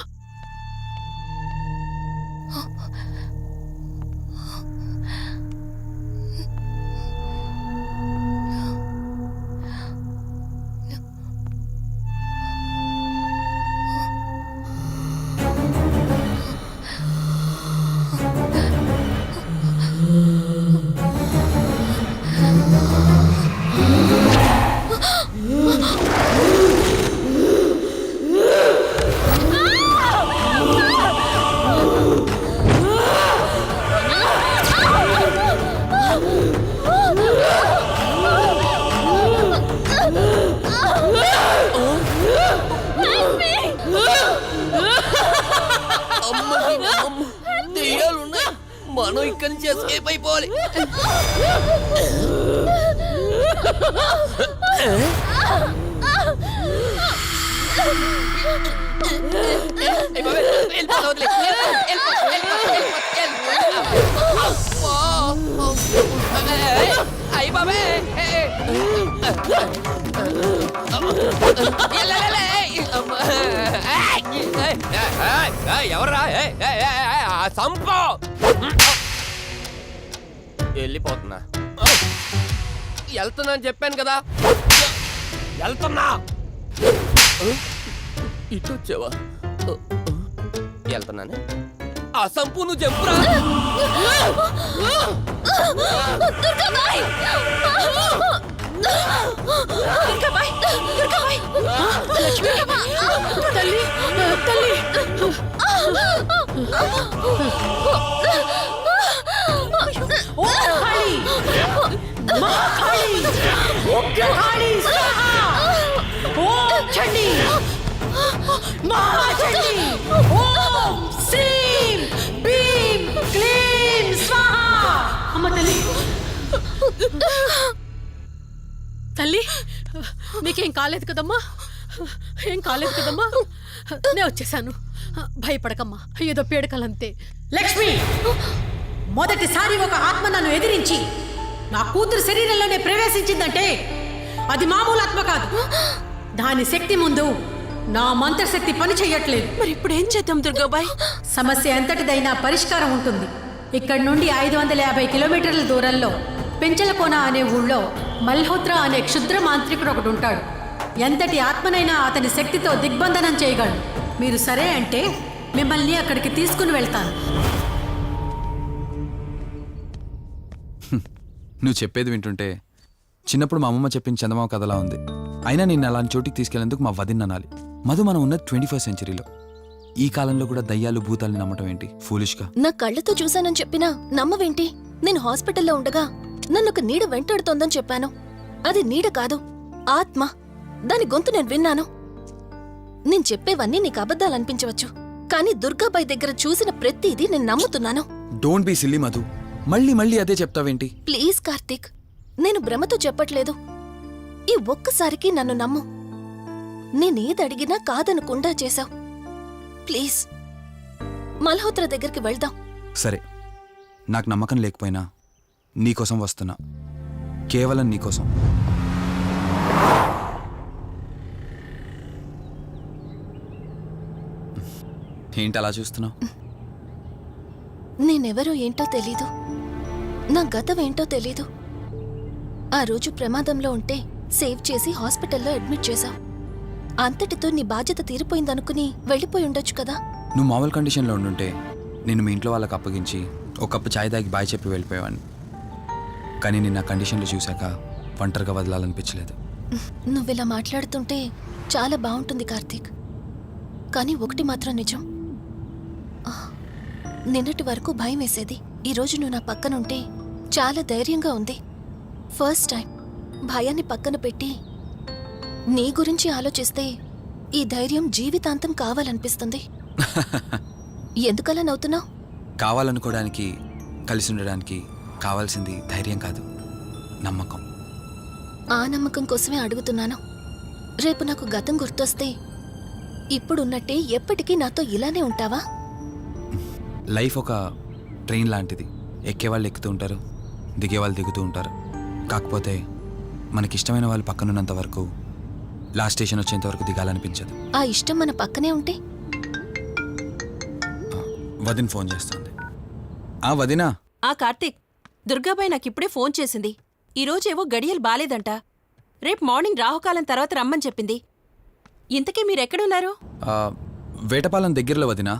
దెయ్యాలున్నాయి, మనం ఇక్కడి నుంచి ఎస్కేప్ అయిపోవాలి. అయ్యి బాబే, ఎవర్రా? సంపో వెళ్ళిపోతున్నా. వెళ్తున్నా అని చెప్పాను కదా, వెళ్తున్నా. ఇటు వచ్చావా? వెళ్తున్నాను. ఆ సంపు నువ్వు చెప్పురా. తల్లి తల్లి తల్లి నీకేం కాలేదు కదమ్మా? ఏం కాలేదు కదమ్మా? నేను వచ్చేసాను, భయపడకమ్మా. ఏదో పీడకలంతే. లక్ష్మి, మొదటిసారి ఒక ఆత్మ నన్ను ఎదిరించి నా కూతురు శరీరంలోనే ప్రవేశించిందంటే అది మామూలు ఆత్మ కాదు. దాని శక్తి ముందు నా మంత్రశక్తి పని చెయ్యట్లేదు. మరి ఇప్పుడు ఏం చేద్దాం దుర్గాబాయ్? సమస్య ఎంతటిదైనా పరిష్కారం ఉంటుంది. ఇక్కడి నుండి 550 కిలోమీటర్ల దూరంలో పెంచలకోన అనే ఊళ్ళో మల్హోత్రా అనే క్షుద్ర మాంత్రికుడు ఒకడు ఉంటాడు. ఎంతటి ఆత్మనైనా అతని శక్తితో దిగ్బంధనం చేయగలడు. మీరు సరే అంటే మిమ్మల్ని అక్కడికి తీసుకుని వెళ్తాను. నువ్వు చెప్పేది వింటుంటే చిన్నప్పుడు మా అమ్మమ్మ చెప్పిన చందమామ కథలా ఉంది. అయినా నిన్ను అలాంటి చోటికి తీసుకెళ్లేందుకు మా వదిన అనాలి. మధు, మనం ఉన్నది 21st సెంచరీలో. ఈ కాలంలో కూడా దయ్యాలు భూతాల్ని నమ్మటం ఏంటి? ఫూలిష్గా. నా కళ్ళతో చూశానని చెప్పినా నమ్మవేంటి? నేను హాస్పిటల్లో ఉండగా నన్ను ఒక నీడ వెంటాడుతోందని చెప్పాను. అది నీడ కాదు, ఆత్మ. దాని గొంతు నేను విన్నాను. నేను చెప్పేవన్నీ నీకు అబద్ధాలనిపించవచ్చు, కానీ దుర్గాబాయ్ దగ్గర చూసిన ప్రతిదీ నేను నమ్ముతున్నాను. Don't be silly Madhu. మళ్ళీ మళ్ళీ అదే చెప్తావేంటి? ప్లీజ్ కార్తీక్, నేను భ్రమతో చెప్పట్లేదు. ఈ ఒక్కసారికి నన్ను నమ్ము. నేనేది అడిగినా కాదనకుండా చేశావు. ప్లీజ్ మల్హోత్రా దగ్గరికి వెళ్దాం. సరే, నాకు నమ్మకం లేకపోయినా నీకోసం వస్తున్నా. కేవలం నీకోసం. ఏంటి అలా చూస్తున్నావు? నేనెవరో ఏంటో తెలీదు, నా గతం ఏంటో తెలీదు. ఆ రోజు ప్రమాదంలో ఉంటే సేవ్ చేసి హాస్పిటల్లో అడ్మిట్ చేశావు. అంతటితో నీ బాధ్యత తీరిపోయిందనుకుని వెళ్ళిపోయి ఉండొచ్చు కదా. నువ్వు మామూలు కండిషన్లో ఉండుంటే నేను మీ ఇంట్లో వాళ్ళకి అప్పగించి ఒక కప్పు చాయ్ తాగి బాయ్ చెప్పి వెళ్ళిపోయేవాడిని. కానీ నేను నా కండిషన్లో చూశాక ఒంటరిగా వదలాలనిపించలేదు. నువ్విలా మాట్లాడుతుంటే చాలా బాగుంటుంది కార్తీక్. కానీ ఒకటి మాత్రం నిజం, నిన్నటి వరకు భయం వేసేది. ఈరోజు నువ్వు నా పక్కనుంటే చాలా ధైర్యంగా ఉంది. ఫస్ట్ టైం భయాన్ని పక్కన పెట్టి నీ గురించి ఆలోచిస్తే ఈ ధైర్యం జీవితాంతం కావాలనిపిస్తుంది. ఎందుకలా నవ్వుతున్నావు? కావాలనుకోవడానికి, కలిసి ఉండడానికి కావాల్సింది ధైర్యం కాదు, నమ్మకం. ఆ నమ్మకం కోసమే అడుగుతున్నాను. రేపు నాకు గతం గుర్తొస్తే ఇప్పుడున్నట్టే ఎప్పటికీ నాతో ఇలానే ఉంటావా? లైఫ్ ఒక ట్రైన్ లాంటిది. ఎక్కేవాళ్ళు ఎక్కుతూ ఉంటారు, దిగేవాళ్ళు దిగుతూ ఉంటారు. కాకపోతే మనకిష్టమైన వాళ్ళు పక్కనున్నంత వరకు లాస్ట్ స్టేషన్ వచ్చేంత వరకు దిగాలనిపించదు. ఆ ఇష్టం మన పక్కనే ఉంటే? వదిన ఫోన్ చేస్తుంది. వదినా. కార్తీక్, దుర్గాబాయ్ నాకిప్పుడే ఫోన్ చేసింది. ఈరోజేవో గడియలు బాలేదంట. రేపు మార్నింగ్ రాహుకాలం తర్వాత రమ్మని చెప్పింది. ఇంతకీ మీరెక్కడున్నారు? వేటపాలెం దగ్గరలో వదినా.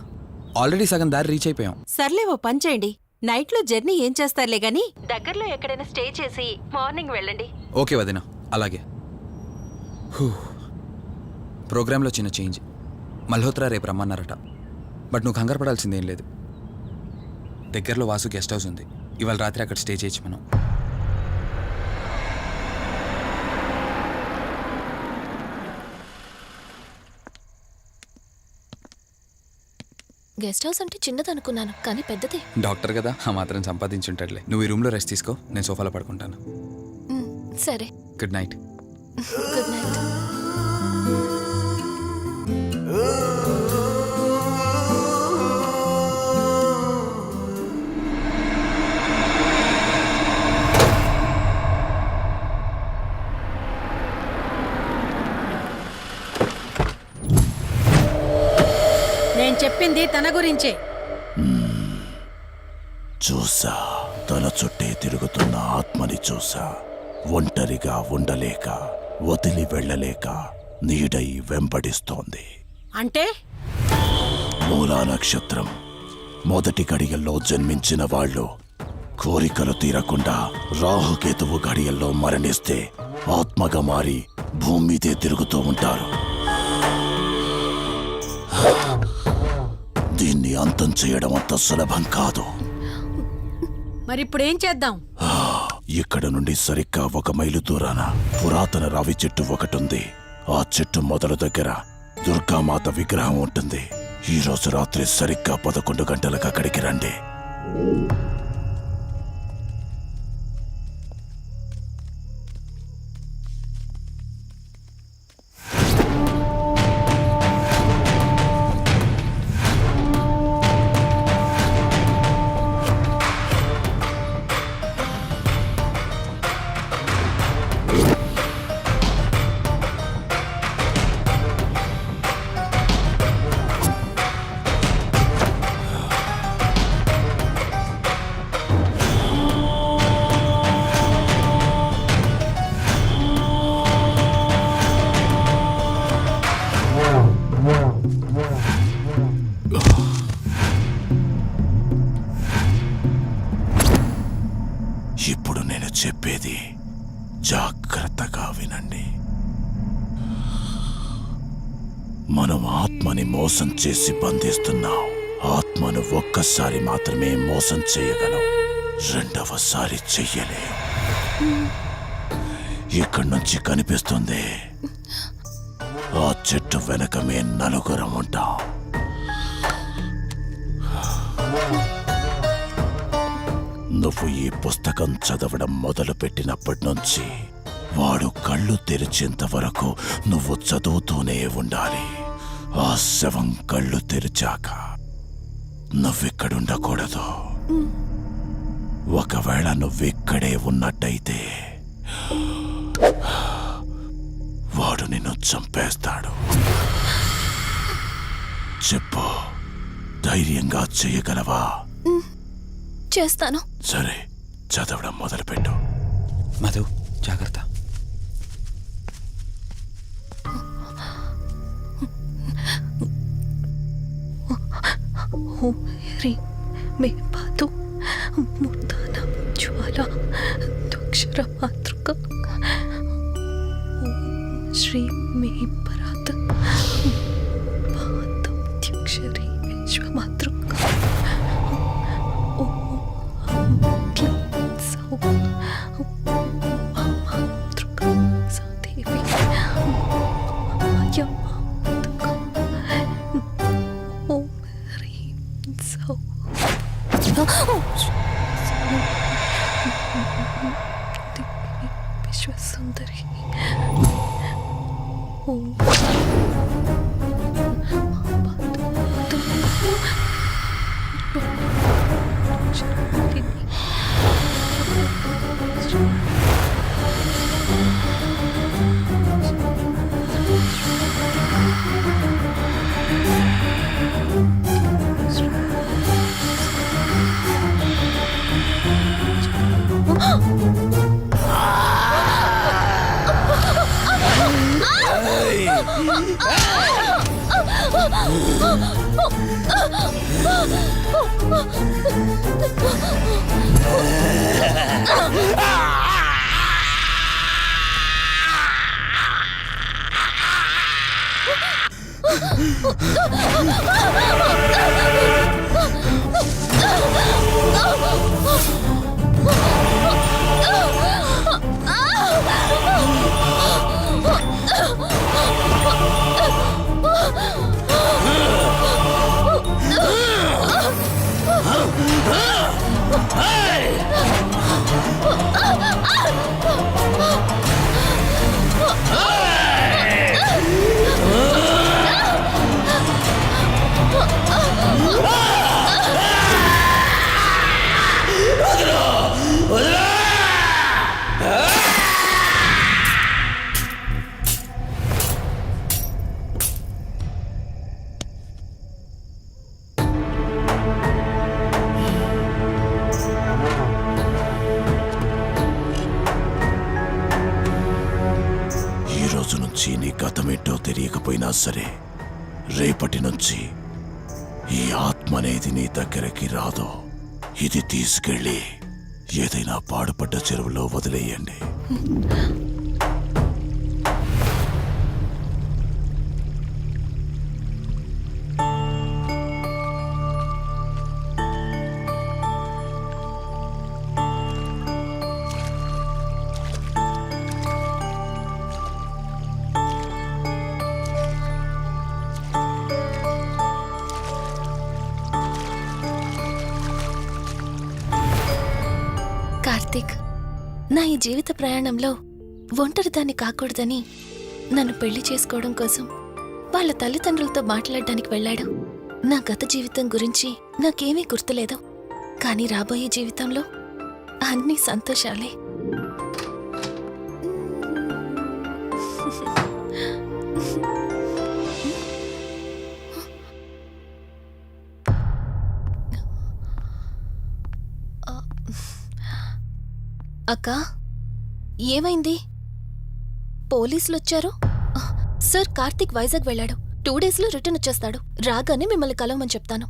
ఆల్రెడీ సగం దారి రీచ్ అయిపోయాం. సర్లే, ఓ పని చేయండి. నైట్లో జర్నీ ఏం చేస్తారులే గాని దగ్గరలో ఎక్కడైనా స్టే చేసి మార్నింగ్ వెళ్ళండి. ఓకే వదినా, అలాగే. ప్రోగ్రాంలో చిన్న చేంజ్. మల్హోత్రా రేపు రమ్మన్నారట. బట్ నువ్వు కంగారు పడాల్సిందేం లేదు. దగ్గరలో వాసు గెస్ట్ హౌస్ ఉంది. ఇవాళ రాత్రి అక్కడ స్టే చేయొచ్చు మనం. గెస్ట్ హౌస్ అంటే చిన్నదనుకున్నాను, కానీ పెద్దదే. డాక్టర్ కదా, ఆ మాత్రం సంపాదించుంటాడులే. నువ్వు ఈ రూమ్లో రెస్ట్ తీసుకో, నేను సోఫాలో పడుకుంటాను. సరే, గుడ్ నైట్. Good night. నేను చెప్పింది తన గురించే. చూసా, తన చుట్టే తిరుగుతున్న ఆత్మని చూసా. ఒంటరిగా ఉండలేక, వదిలి వెళ్ళలేక నీడై వెంబడిస్తోంది. అంటే మూలా నక్షత్రం మొదటి గడియల్లో జన్మించిన వాళ్ళు కోరికలు తీరకుండా రాహుకేతువు గడియల్లో మరణిస్తే ఆత్మగా మారి భూమి మీదే తిరుగుతూ ఉంటారు. దీన్ని అంతం చేయడం అంత సులభం కాదు. మరిప్పుడేం చేద్దాం? ఇక్కడ నుండి సరిగ్గా 1 మైలు దూరాన పురాతన రావి చెట్టు ఒకటుంది. ఆ చెట్టు మొదల దగ్గర దుర్గామాత విగ్రహం ఉంటుంది. ఈ రోజు రాత్రి సరిగ్గా 11 గంటలకు అక్కడికి రండి. ఇప్పుడు నేను చెప్పేది జాగ్రత్తగా వినండి. మనం ఆత్మని మోసం చేసి బంధిస్తున్నాం. ఆత్మను ఒక్కసారి మాత్రమే మోసం చేయగలం, రెండవసారి చెయ్యలే. ఇక్కడి నుంచి కనిపిస్తుంది, ఆ చెట్టు వెనక మే నలుగురం ఉంటాం. నువ్వు ఈ పుస్తకం చదవడం మొదలుపెట్టినప్పటి నుంచి వాడు కళ్ళు తెరిచేంత వరకు నువ్వు చదువుతూనే ఉండాలి. ఆ శవం కళ్ళు తెరిచాక నువ్విక్కడుండకూడదు. ఒకవేళ నువ్విక్కడే ఉన్నట్టయితే నిన్ను చంపేస్తాడు. చెప్పు, ధైర్యంగా చేయగలవా? చేస్తాను. సరే, చదవడం మొదలుపెట్టు. మధు, జాగ్రత్త. మే పాదు ముర్దాన జ్వాల దుక్షర మాతృక శ్రీ మే పరాత్ పాదక్షరి విశ్వమాతృక మాతృక సదేవి విశ్వసుందరి నీ గతమేంటో తెలియకపోయినా సరే, రేపటి నుంచి ఈ ఆత్మ అనేది నీ దగ్గరికి రాదు. ఇది తీసుకెళ్ళి ఏదైనా పాడుపడ్డ చెరువులో వదిలేయండి. కార్తీక్, నా ఈ జీవిత ప్రయాణంలో ఒంటరిదాన్ని కాకూడదని నన్ను పెళ్లి చేసుకోవడం కోసం వాళ్ళ తల్లిదండ్రులతో మాట్లాడడానికి వెళ్ళాడు. నా గత జీవితం గురించి నాకేమీ గుర్తులేదు, కానీ రాబోయే జీవితంలో అన్ని సంతోషాలే. అక్కా, ఏమైంది? పోలీసులు వచ్చారు. సార్, కార్తీక్ వైజాగ్ వెళ్ళాడు. 2 డేస్లో రిటర్న్ వచ్చేస్తాడు. రాగానే మిమ్మల్ని కలవమని చెప్తాను.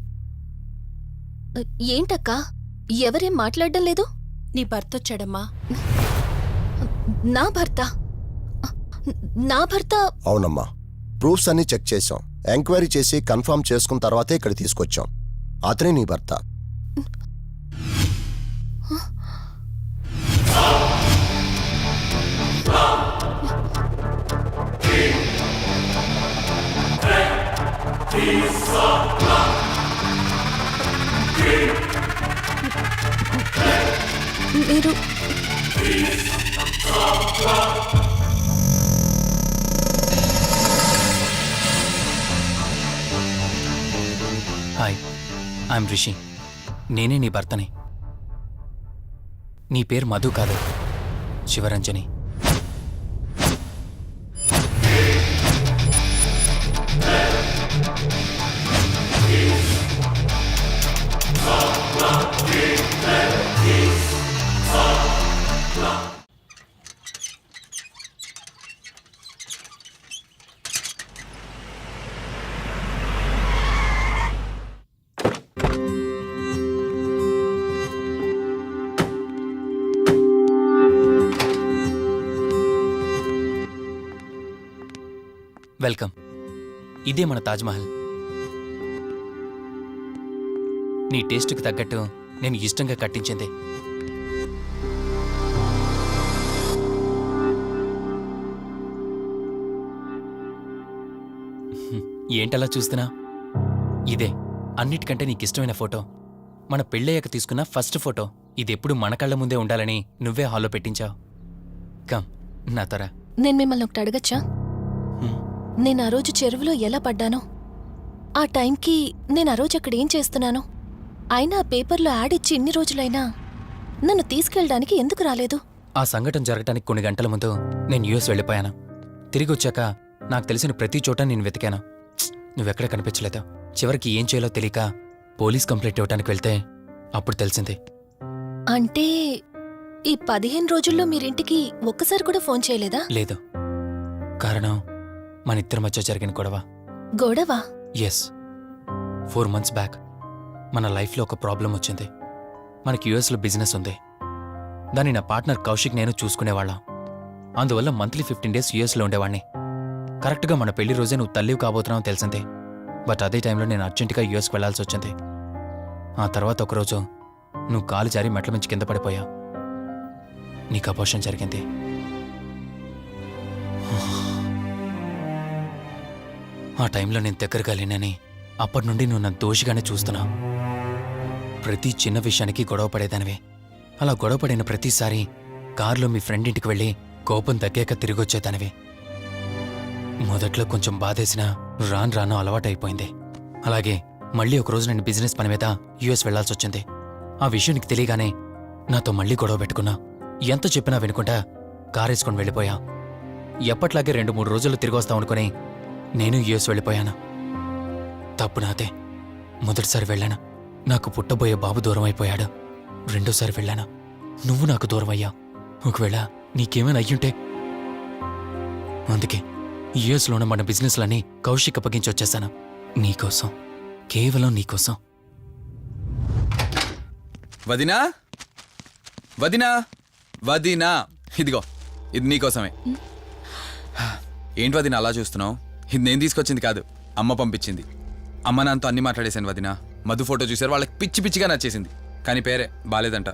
ఏంటక్కా, ఎవరేం మాట్లాడడం లేదు? నీ భర్త వచ్చాడమ్మా. నా భర్త? నా భర్త? అవునమ్మా, ప్రూఫ్స్ అన్ని చెక్ చేశాం. ఎంక్వైరీ చేసి కన్ఫర్మ్ చేసుకున్న తర్వాతే ఇక్కడ తీసుకొచ్చాం. అతనే నీ భర్త. మీరు హాయ్, ఐఎమ్ రిషి. నేనే నీ భర్తని. నీ పేరు మధు కాదు, శివరంజని. వెల్కమ్. ఇదే మన తాజ్మహల్. నీ టేస్ట్కి తగ్గట్టు నేను ఇష్టంగా కట్టించింది. ఏంటలా చూస్తున్నా? ఇదే అన్నిటికంటే నీకిష్టమైన ఫోటో. మన పెళ్ళయ్యాక తీసుకున్న ఫస్ట్ ఫోటో. ఇదెప్పుడు మన కళ్ళ ముందే ఉండాలని నువ్వే హాల్లో పెట్టించావు. కమ్ నా త్వర. నేను మిమ్మల్ని ఒకటి అడగచ్చా? నేను ఆ రోజు చెరువులో ఎలా పడ్డానో, ఆ టైంకి నేను ఆ రోజు అక్కడ ఏం చేస్తున్నానో, అయినా ఆ పేపర్లో యాడ్ ఇచ్చి ఇన్ని రోజులైనా నన్ను తీసుకెళ్ళడానికి ఎందుకు రాలేదు? ఆ సంఘటన జరగటానికి కొన్ని గంటల ముందు నేను యుఎస్ వెళ్ళిపోయాను. తిరిగి వచ్చాక నాకు తెలిసిన ప్రతి చోట నేను వెతికాను. నువ్వెక్కడ కనిపించలేదు. చివరికి ఏం చేయాలో తెలియక పోలీస్ కంప్లైంట్ ఇవ్వడానికి వెళ్తే అప్పుడు తెలిసింది. అంటే ఈ 15 రోజుల్లో మీరింటికి ఒక్కసారి కూడా ఫోన్ చేయలేదా? లేదు. కారణం మన ఇద్దరి మధ్య జరిగిన గొడవ. గొడవ? ఎస్. 4 months బ్యాక్ మన లైఫ్లో ఒక ప్రాబ్లం వచ్చింది. మనకి యుఎస్లో బిజినెస్ ఉంది. దాన్ని నా పార్ట్నర్ కౌశిక్ నేను చూసుకునేవాళ్ళం. అందువల్ల మంత్లీ 15 days యుఎస్లో ఉండేవాణ్ణి. కరెక్ట్గా మన పెళ్లి రోజే నువ్వు తల్లివి కాబోతున్నావు తెలిసింది. బట్ అదే టైంలో నేను అర్జెంటుగా యుఎస్కి వెళ్లాల్సి వచ్చింది. ఆ తర్వాత ఒకరోజు నువ్వు కాలు జారి మెట్ల మించి కింద పడిపోయావు. నీకు అబోర్షన్ జరిగింది. ఆ టైంలో నేను దగ్గరగా లేనని అప్పటి నుండి నువ్వు నన్ను దోషిగానే చూస్తున్నావు. ప్రతి చిన్న విషయానికి గొడవ పడేదానివే. అలా గొడవ పడిన ప్రతిసారి కారులో మీ ఫ్రెండ్ ఇంటికి వెళ్ళి కోపం తగ్గాక తిరిగొచ్చేదానివే. మొదట్లో కొంచెం బాధేసినా రాను రాను అలవాటైపోయింది. అలాగే మళ్ళీ ఒకరోజు నేను బిజినెస్ పని మీద యుఎస్ వెళ్లాల్సి వచ్చింది. ఆ విషయం నీకు తెలియగానే నాతో మళ్ళీ గొడవ పెట్టుకున్నా. ఎంత చెప్పినా వినుకుంటా కారేసుకొని వెళ్ళిపోయా. ఎప్పట్లాగే 2-3 రోజుల్లో తిరిగి వస్తామనుకుని నేను యుఎస్ వెళ్ళిపోయాను. తప్పు నాదే. మొదటిసారి వెళ్ళాను, నాకు పుట్టబోయే బాబు దూరం అయిపోయాడు. రెండోసారి వెళ్ళాను, నువ్వు నాకు దూరం అయ్యా. ఒకవేళ నీకేమైనా అయ్యుంటే. అందుకే యుఎస్లోనే మన బిజినెస్లన్నీ కౌశిక్ అప్పగించి వచ్చేసాను. నీకోసం, కేవలం నీకోసం. వదినా, వదినా, వదినా, ఇదిగో ఇది నీకోసమే. ఏంటి వదినా అలా చూస్తున్నావు? ఇది నేను తీసుకొచ్చింది కాదు, అమ్మ పంపించింది. అమ్మ నాన్నతో అన్ని మాట్లాడేశాను వదినా. మధు ఫోటో చూశారు, వాళ్ళకి పిచ్చి పిచ్చిగా నచ్చేసింది. కానీ పేరే బాలేదంట.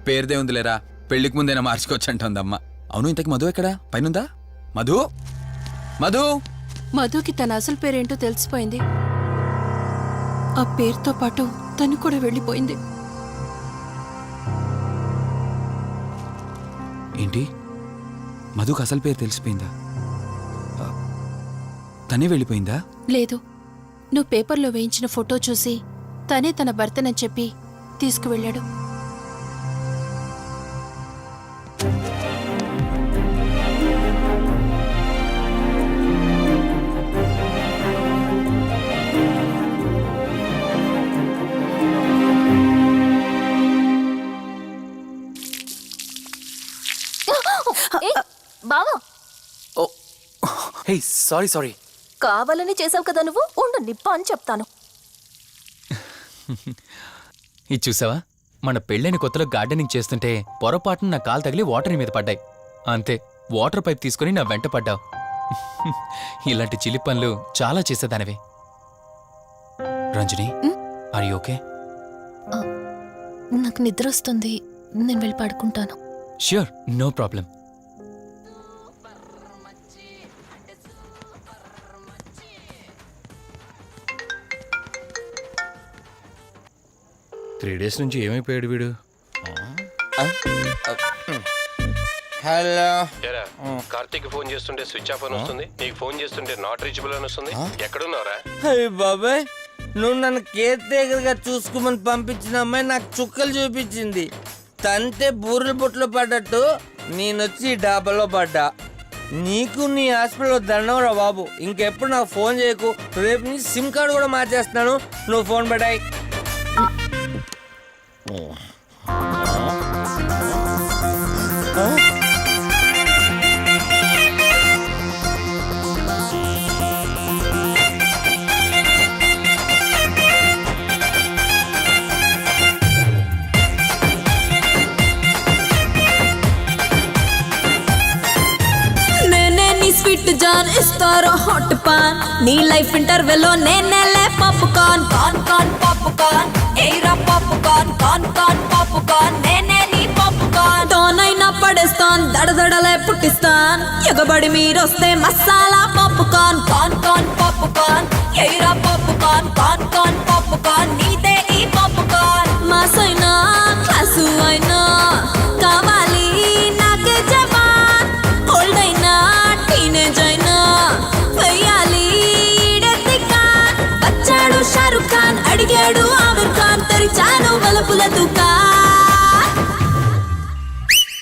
పేరుదే ఉంది లేరా, పెళ్లికి ముందైనా మార్చుకోవచ్చంటుంది అమ్మ. అవును, ఇంతకి మధు ఎక్కడా? పైనుందా? మధు, మధు. మధుకి తన అసలు పేరేంటో తెలిసిపోయింది. ఆ పేరుతో పాటు తను కూడా వెళ్ళిపోయింది. ఏంటి, మధుకు అసలు పేరు తెలిసిపోయిందా? తనే వెళ్ళిపోయిందా? లేదు, నువ్వు పేపర్లో వేయించిన ఫోటో చూసి తనే తన భర్తనని చెప్పి తీసుకువెళ్ళాడు. బావా, హే, సారీ. కావాలని చేసావు కదా నువ్వు. ఉండు, నిప్ప అని చెప్తాను. ఇది చూసావా? మన పెళ్ళైన కొత్తలో గార్డెనింగ్ చేస్తుంటే పొరపాటున నా కాలు తగిలి వాటర్ మీద పడ్డాయి. అంతే, వాటర్ పైప్ తీసుకుని నా వెంట పడ్డావు. ఇలాంటి చిలి పనులు చాలా చేసేదానివే. Ranjani, are you okay? నాకు నిద్ర వస్తుంది, నేను వెళ్ళి పడుకుంటాను. Sure, no problem. Three days నుంచి ఏమైపోయాడు వీడు? హలో. కార్తీక్ ఫోన్ చేస్తుంటే స్విచ్ ఆఫ్ అని వస్తుంది, నీకు ఫోన్ చేస్తుంటే నాట్ రీచబుల్ అని వస్తుంది. ఎక్కడున్నారా? అయ్య బాబాయ్, నువ్వు నన్ను కేర్ టేకర్గా చూసుకోమని పంపించిన అమ్మాయి నాకు చుక్కలు చూపించింది. తంతే బూరెల బుట్టలో పడ్డట్టు నేనొచ్చి డాబాలో పడ్డా. నీకు నీ హాస్పిటల్లో దండంరా బాబు. ఇంకెప్పుడు నాకు ఫోన్ చేయకు. రేపు నీ సిమ్ కార్డు కూడా మార్చేస్తున్నాను. నువ్వు ఫోన్ పెట్టాయి. నేనే నీ స్వీట్ జాన్ ఇస్తారో హాట్ పాన్ నీ లైఫ్ ఇంటర్వెల్లో నేనేలే పాప్కార్న్ కాన్ కాన్ పాప్కార్న్ ఏరా పాప్కార్న్ కాన్ కాన్ పాప్కార్న్ నేనే నీ పాప్కార్న్ తోనైనా పడేస్తాన్ దడదడలే పుట్టిస్తాన్ ఎగబడి మీరొస్తే మసాలా పాప్కార్న్ కాన్ కాన్ పాప్కార్న్ ఏరా పాప్కార్న్ కాన్ కాన్ పాప్కార్న్ నీదే ఈ పాప్కార్న్ మాసైనా క్లాసు అయినా కావాలి నాకే జవాన్ ఓల్డ్ అయినా టీనేజ్ అయినా వెయ్యాలి ఈడెత్తికాన్ వచ్చాడు షారుఖ్ ఖాన్ అడిగాడు ఆమిర్ ఖాన్ తెరిచాను వలపుల దుకాన్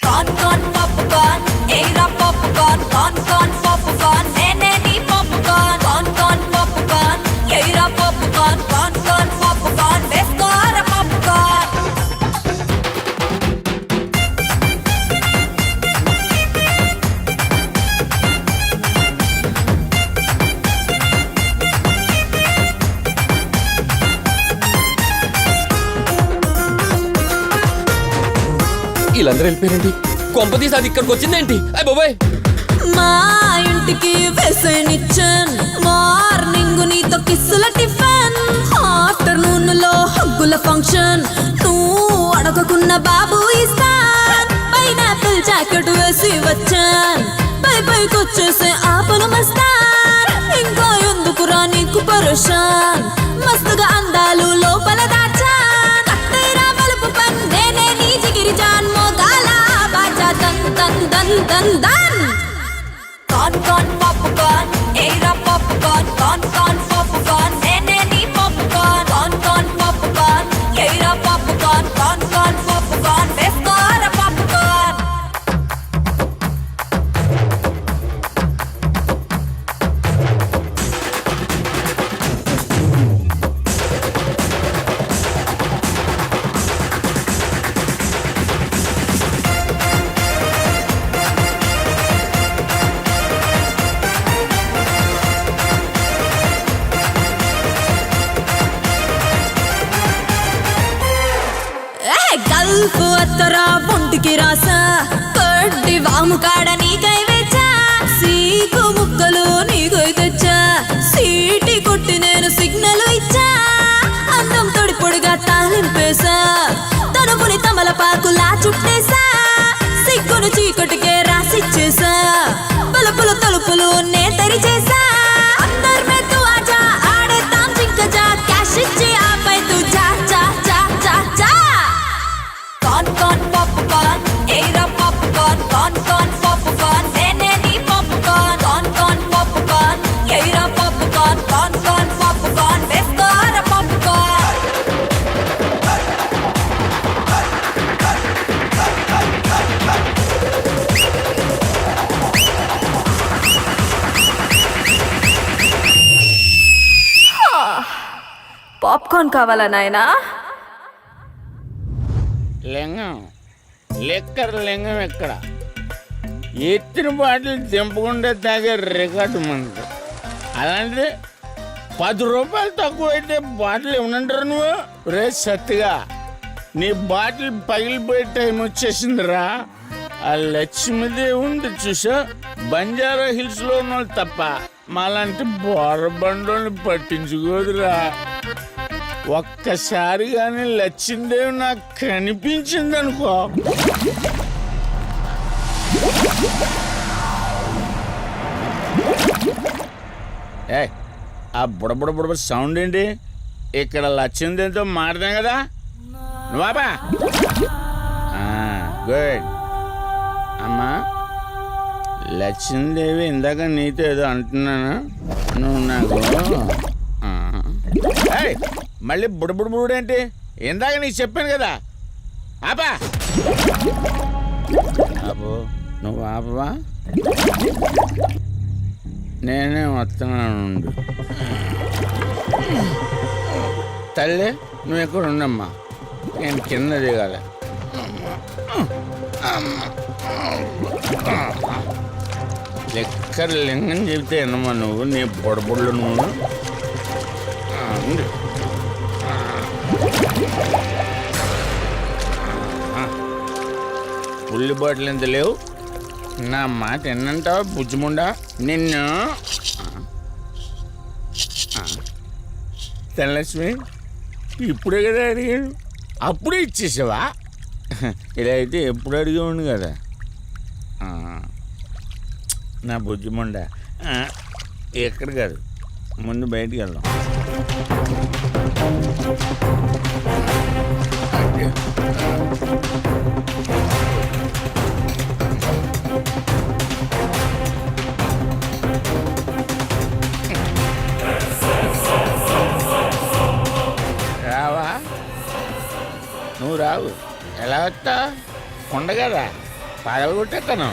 కాన్ కాన్ పాప్కార్న్ ఏరా పాప్కార్న్ కాన్ కాన్ పాప్కార్న్ నేనే నీ పాప్కార్న్ కాన్ కాన్ పాప్కార్న్ ఏరా పాప్కార్న్ కాన్ కాన్ పాప్కార్న్ వేసుకోర పాప్కార్న్ వీళ్ళందరూ వెళ్ళిపోయారండి. కొంపతీసి అది ఇక్కడికి వచ్చిందేంటి? అయ్య బాబాయ్, మా ఇంటికి వెసనిచ్చన్ మార్నింగ్ నీతో కిస్సుల టిఫిన్ ఆఫ్టర్నూన్ లో హగ్గుల ఫంక్షన్ నువ్వు అడగకున్న బాబు ఇస్తాన్ పైనాపిల్ జాకెట్ వేసి వచ్చాన్ పైకి వచ్చేసే ఆపలు మస్తాన్ ఇంకా ఎందుకురా నీకు పరేషాన్ మస్తుగా అందాలు లోపల దాచాన్ కట్టేరా వలుపు పన్ నేనే నీ జిగిరి జాన్ మోగాల బాజా దన్ దన్ దన్ దన్ దన్ కాన్ కాన్ పాప్కార్న్ ఏరా పాప్కార్న్ కాన్ కాన్ పాప్కార్న్ నేనే నీ పాప్కార్న్ కాన్ కాన్ పాప్కార్న్ ఏరా పాప్కార్న్ కాన్ కాన్ పాప్కార్న్ వేసుకోర పాప్కార్న్ గల్ఫ్ అత్తరా ఒంటికి రాసా కడ్డి వాము కాడ నీకై వేచా సీకు ముక్కలు నీకై తెచ్చా సీటి కొట్టి నేను సిగ్నల్ ఇచ్చా అందం తొడి పొడిగా తాలింపేసా తనుపుని తమలపాకులా చుట్టేసా సిగ్గును చీకటికే రాసిచ్చేసా పలుపులు తలుపులు నే తెరిచేసా అందరి మెత్తు ఆజా ఆడేద్దాం జింకజా క్యాష్ ఇచ్చి ఆపై తు జా జా జా జా జా కాన్ కాన్ పాప్కార్న్ ఏరా పాప్కార్న్ కాన్ కాన్ పాప్కార్న్ నేనే నీ పాప్కార్న్ కాన్ కాన్ పాప్కార్న్ ఏరా పాప్కార్న్ కాన్ కాన్ పాప్కార్న్ వేసుకోర పాప్కార్న్ పాప్కార్న్ కావాలా నాయనా లింగం లిక్కర్ లింగం ఎక్కడ ఎత్తిన బాటిల్ దింపకుండా తాగే రికార్డు మనది అలాంటిది 10 రూపాయలు తక్కువ అయితే బాటిల్ ఇవ్వనంటారు నువ్వు రే సత్తిగా నీ బాటిల్ పగిలిపోయే టైం వచ్చేసిందిరా ఆ లక్ష్మీదేవి ఉంది చూసా బంజారా హిల్స్ లో ఉన్న తప్ప మాలాంటి బోరబండోని పట్టించుకోదురా ఒక్కసారి కానీ లక్ష్మీదేవి నాకు కనిపించింది అనుకో ఏ ఆ బుడబుడ సౌండ్ ఏంటి? ఇక్కడ లక్ష్మీదేవితో మాట్లాడాం కదా నువ్వా గుడ్ అమ్మా లక్ష్మీదేవి ఇందాక నీతో ఏదో అంటున్నాను నువ్వు నాకు మళ్ళీ బుడబుడు ఏంటి? ఇందాక నీకు చెప్పాను కదా ఆపా ఆపో నువ్వు ఆపవా నేనే వస్తున్నాను తల్లి నువ్వు ఎక్కడ ఉండమ్మా నేను కింద దిగాలి లెక్కర్ లింగం చెబితే ఎన్నమ్మా నువ్వు నీ బొడబుళ్ళు నువ్వు ఉల్లి బాటిల్ ఎంత లేవు నా మాట ఎన్నంటావా బుజ్జిముండా నిన్ను ధనలక్ష్మి ఇప్పుడే కదా అడిగాడు అప్పుడే ఇచ్చేసావా ఇలా అయితే ఎప్పుడు అడిగేవాడు కదా నా బుజ్జిముండా ఎక్కడ కాదు ముందు బయటికి వెళ్దాం రావా నువ్వు రావు ఎలా వస్తా కొండ కదా పగలు కొట్టేస్తాను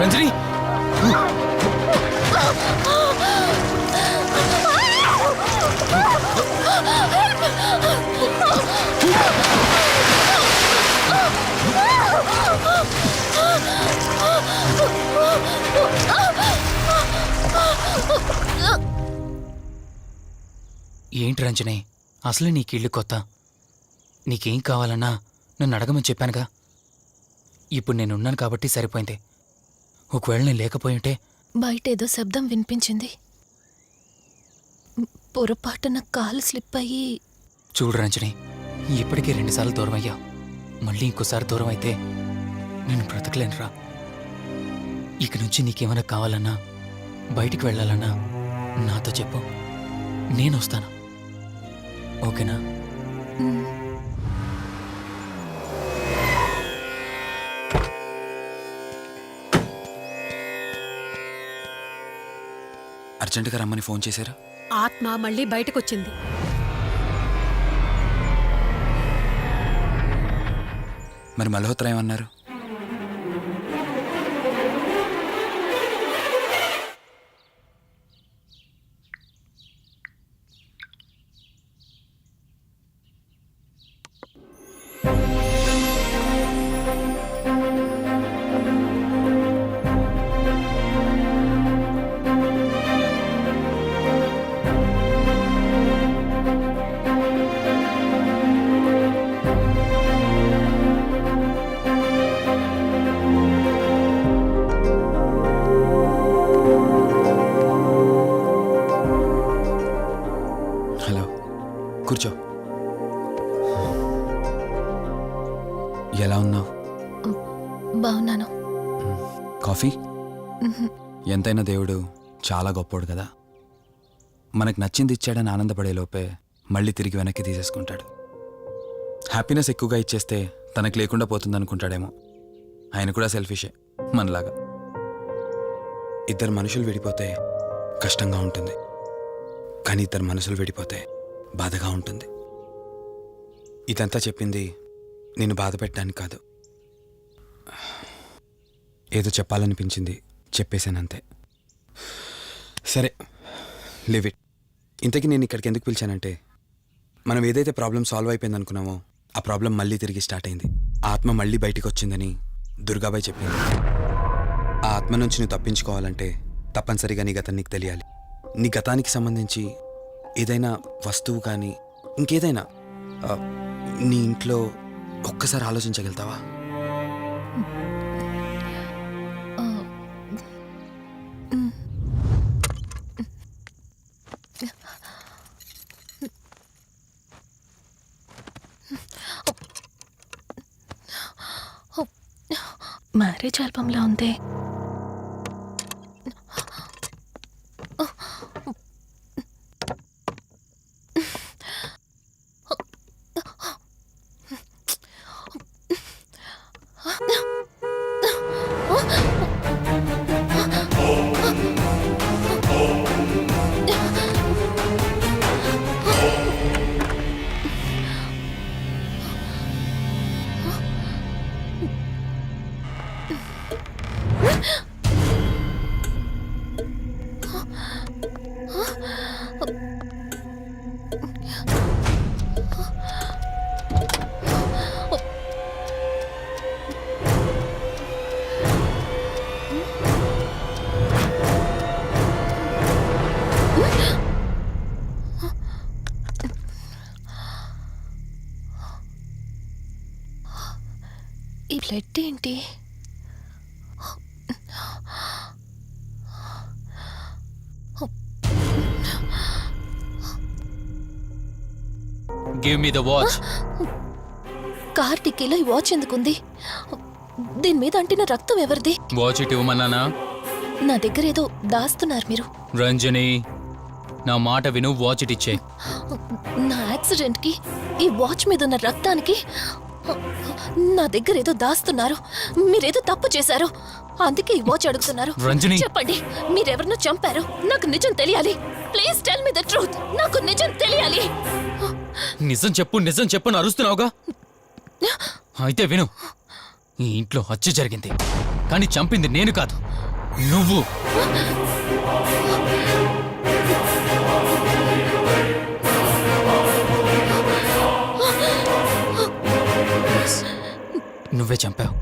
రంజని ఏంటి రంజని అసలే నీకు ఇల్లు కొత్త నీకేం కావాలన్నా నన్ను అడగమని చెప్పానుగా ఇప్పుడు నేనున్నాను కాబట్టి సరిపోయింది ఒకవేళ నేను లేకపోయింటే బయట ఏదో శబ్దం వినిపించింది పొరపాటున కాలు స్లిప్ అయ్యి చూడు రంజని ఇప్పటికే 2 సార్లు దూరం అయ్యా మళ్ళీ ఇంకోసారి దూరం అయితే నేను బ్రతకలేనురా ఇక నుంచి నీకేమైనా కావాలన్నా బయటికి వెళ్ళాలన్నా నాతో చెప్పు నేను వస్తాను ఓకేనా అర్జెంటుగా రమ్మని ఫోన్ చేశారా ఆత్మ మళ్ళీ బయటకొచ్చింది. మరి మల్హోత్రా ఏమన్నారు? ఎలా ఉన్నావు? బాగున్నాను. కాఫీ? ఎంతైనా దేవుడు చాలా గొప్పోడు కదా. మనకు నచ్చింది ఇచ్చాడని ఆనందపడే లోపే మళ్ళీ తిరిగి వెనక్కి తీసేసుకుంటాడు. హ్యాపీనెస్ ఎక్కువగా ఇచ్చేస్తే తనకు లేకుండా పోతుందనుకుంటాడేమో. ఆయన కూడా సెల్ఫిషే మనలాగా. ఇద్దరు మనుషులు విడిపోతే కష్టంగా ఉంటుంది, కానీ ఇద్దరు మనసులు విడిపోతే బాధగా ఉంటుంది. ఇదంతా చెప్పింది నేను బాధ పెట్టడానికి కాదు. ఏదో చెప్పాలనిపించింది, చెప్పేశానంతే. సరే, లివ్ ఇట్. ఇంతకీ నేను ఇక్కడికి ఎందుకు పిలిచానంటే, మనం ఏదైతే ప్రాబ్లం సాల్వ్ అయిపోయింది అనుకున్నామో ఆ ప్రాబ్లం మళ్ళీ తిరిగి స్టార్ట్ అయింది. ఆత్మ మళ్ళీ బయటికి వచ్చిందని దుర్గాబాయ్ చెప్పింది. ఆ ఆత్మ నుంచి నువ్వు తప్పించుకోవాలంటే తప్పనిసరిగా నీ గతం నీకు తెలియాలి. నీ గతానికి సంబంధించి ఏదైనా వస్తువు కానీ ఇంకేదైనా నీ ఇంట్లో ఒక్కసారి ఆలోచించగలుగుతావా? మ్యారేజ్ ఆల్బంలా ఉంది. ఈ బ్లడ్ ఏంటి? Give me the watch. కార్తికేలో ఈ వాచ్ ఎందుకుంది? దీని మీద అంటిన రక్తం ఎవరిది? వాచ్ ఇటు ఇవ్వమన్నానా? నా దగ్గర ఏదో దాస్తున్నారు మీరు. రంజని, నా మాట విను, వాచ్ ఇటు ఇచ్చే. నా యాక్సిడెంట్కి ఈ వాచ్ మీద ఉన్న రక్తానికి నా దగ్గర ఏదో దాస్తున్నారు. మీరేదో తప్పు చేశారు, అందుకే ఈ వాచ్ అడుగుతున్నారు. రంజని, చెప్పండి, మీరెవరినో చంపారు. నాకు నిజం తెలియాలి. Please tell me the truth. నాకు నిజం తెలియాలి. నిజం చెప్పు, నిజం చెప్పు అని అరుస్తున్నావుగా. అయితే విను, ఈ ఇంట్లో హత్య జరిగింది, కానీ చంపింది నేను కాదు, నువ్వు. నువ్వే చంపావు.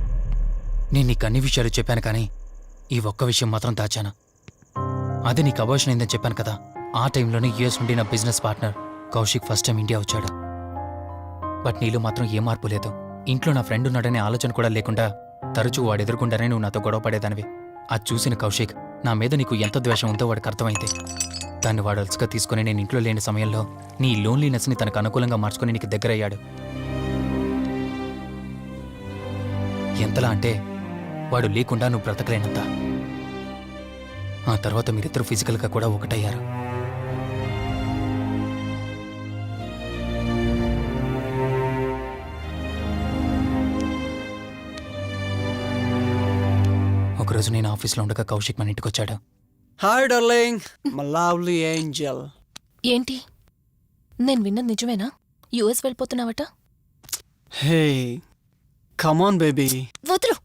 నేను నీకు అన్ని విషయాలు చెప్పాను, కానీ ఈ ఒక్క విషయం మాత్రం దాచాను. అది నీకు అబార్షన్ అయిందని చెప్పాను కదా. ఆ టైంలోనే యూఎస్ నుండి నా business partner Kaushik first time India వచ్చాడు. బట్ నీలో మాత్రం ఏ మార్పు లేదు. ఇంట్లో నా ఫ్రెండ్ ఉన్నాడనే ఆలోచన కూడా లేకుండా తరచూ వాడు ఎదుర్కొండానే నువ్వు నాతో గొడవ పడేదానివి. అది చూసిన కౌశిక్ నా మీద నీకు ఎంత ద్వేషం ఉందో వాడికి అర్థమైంది. దాన్ని వాడు అలసుగా తీసుకుని నేను ఇంట్లో లేని సమయంలో నీ లోన్లీనెస్ని తనకు అనుకూలంగా మార్చుకుని నీకు దగ్గరయ్యాడు. ఎంతలా అంటే వాడు లేకుండా నువ్వు బ్రతకలేనంత. ఆ తర్వాత మీరిద్దరూ ఫిజికల్గా కూడా ఒకటయ్యారు. ఒకరోజు నేను ఆఫీస్లో ఉండగా కౌశిక్ మన ఇంటికి వచ్చాడు. Hi darling, my lovely angel. ఏంటి, నేను విన్నది నిజమేనా? యుఎస్ వెళ్ళిపోతున్నావట? Hey come on baby. వదులు,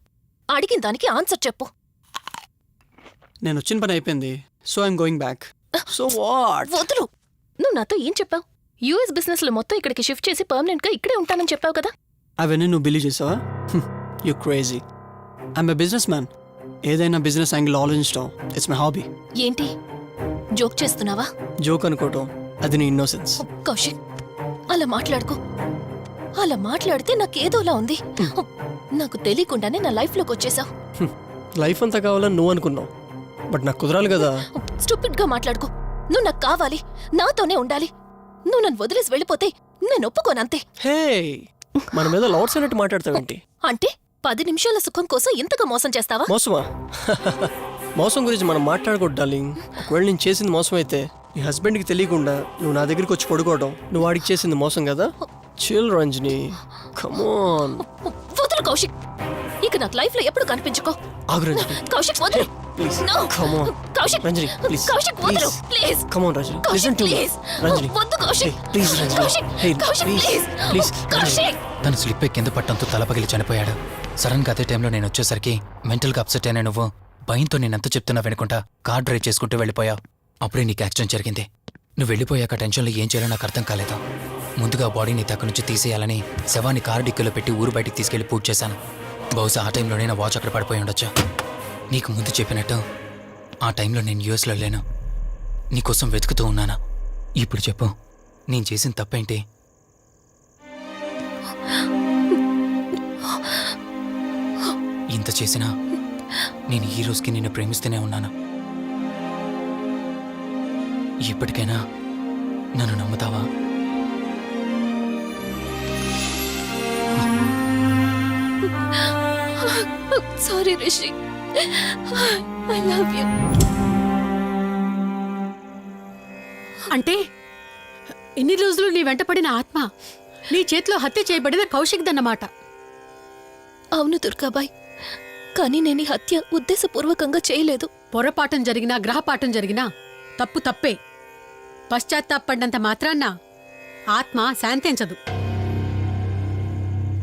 అడిగిన దానికి ఆన్సర్ చెప్పు. నేను వచ్చిన పని అయిపోయింది, so I'm going back. So what? వదులు. నువ్వు నాతో ఏం చెప్పావు? యుఎస్ బిజినెస్ లో మొత్తం ఇక్కడికి షిఫ్ట్ చేసి పర్మనెంట్ గా ఇక్కడే ఉంటానని చెప్పావు కదా. అవన్నీ నువ్వు బిలీవ్ చేసావా? You crazy. I'm a business man. ఏదైనా బిజినెస్ యాంగిల్ ఆలోచించడం ఇట్స్ మై హాబీ. ఏంటి, జోక్ చేస్తున్నావా? జోక్ అనుకోవటం అది నీ ఇన్నోసెన్స్. కౌశిక్, అలా మాట్లాడుకో. అలా మాట్లాడితే నాకేదోలా ఉంది. నాకు తెలియకుండానే నా లైఫ్ లోకి వచ్చేసావు. లైఫ్ అంతా కావాలని నువ్వు అనుకున్నావు, బట్ నాకు కుదరాలి కదా. స్టూపిడ్ గా మాట్లాడుకో. నువ్వు నాకు కావాలి, నాతోనే ఉండాలి. నువ్వు నన్ను వదిలేసి వెళ్ళిపోతే నేను ఒప్పుకోనంతే. హే, మన మీద లవర్స్ అన్నట్టు మాట్లాడతావేంటి? అంటే 10 నిమిషాల సుఖం కోసం ఇంతగా మోసం చేస్తావా? మోసమా? మోసం గురించి మనం మాట్లాడకూడదు డార్లింగ్. ఒకవేళ నేను చేసింది మోసం అయితే నీ హస్బెండ్కి తెలియకుండా నువ్వు నా దగ్గరికి వచ్చి పడుకోవడం నువ్వు వాడికి చేసింది మోసం కదా. Chill Ranjani, come on. వదులు కౌశిక్, ఇక నాకు లైఫ్ లో ఎప్పుడు కనిపించుకో. ఆగు రంజని, కౌశిక్ వదులు. Please. No. Come on Kaushik, Ranjani, please. Kaushik వదులు please. Come on Ranjani, Kaushik listen to me. Please. Ranjani, వద్దు Kaushik. Please Ranjani. Kaushik, hey Kaushik please please. Please. Kaushik. తను స్లిప్ కింద పట్టడంతో తలపగిలి చనిపోయాడు. సడన్ గా అదే టైంలో నేను వచ్చేసరికి మెంటల్ గా అప్సెట్ అయినా నువ్వు భయంతో నేనెంత చెప్తున్నా వినుకుంటా కార్ డ్రైవ్ చేసుకుంటూ వెళ్ళిపోయావు. అప్పుడే నీకు యాక్సిడెంట్ జరిగింది. నువ్వు వెళ్ళిపోయాక టెన్షన్లో ఏం చేయాలో నాకు అర్థం కాలేదు. ముందుగా బాడీని అక్కడి నుంచి తీసేయాలని శవాన్ని కారు డిక్కీలో పెట్టి ఊరు బయటికి తీసుకెళ్లి పూజ చేశాను. బహుశా ఆ టైంలోనే నా వాచ్ అక్కడ పడిపోయి ఉండొచ్చు. నీకు ముందు చెప్పినట్టు ఆ టైంలో నేను యూఎస్లో లేను. నీకోసం వెతుకుతూ ఉన్నాను. ఇప్పుడు చెప్పు, నేను చేసిన తప్పేంటి? ఇంత చేసినా నేను ఈ రోజుకి నిన్ను ప్రేమిస్తూనే ఉన్నాను. ఇప్పటికైనా నన్ను నమ్ముతావా? Sorry Rishi, I love you. అంటే ఇన్ని రోజులు నీ వెంటపడిన ఆత్మ నీ చేతిలో హత్య చేయబడిన కౌశిక్ దన్నమాట. అవును దుర్గాబాయ్, కానీ నేను ఈ హత్య ఉద్దేశపూర్వకంగా చేయలేదు. పొరపాఠం జరిగినా గ్రహపాఠం జరిగినా తప్పు తప్పే. పశ్చాత్తాపడినంత మాత్రాన్న ఆత్మ శాంతించదు.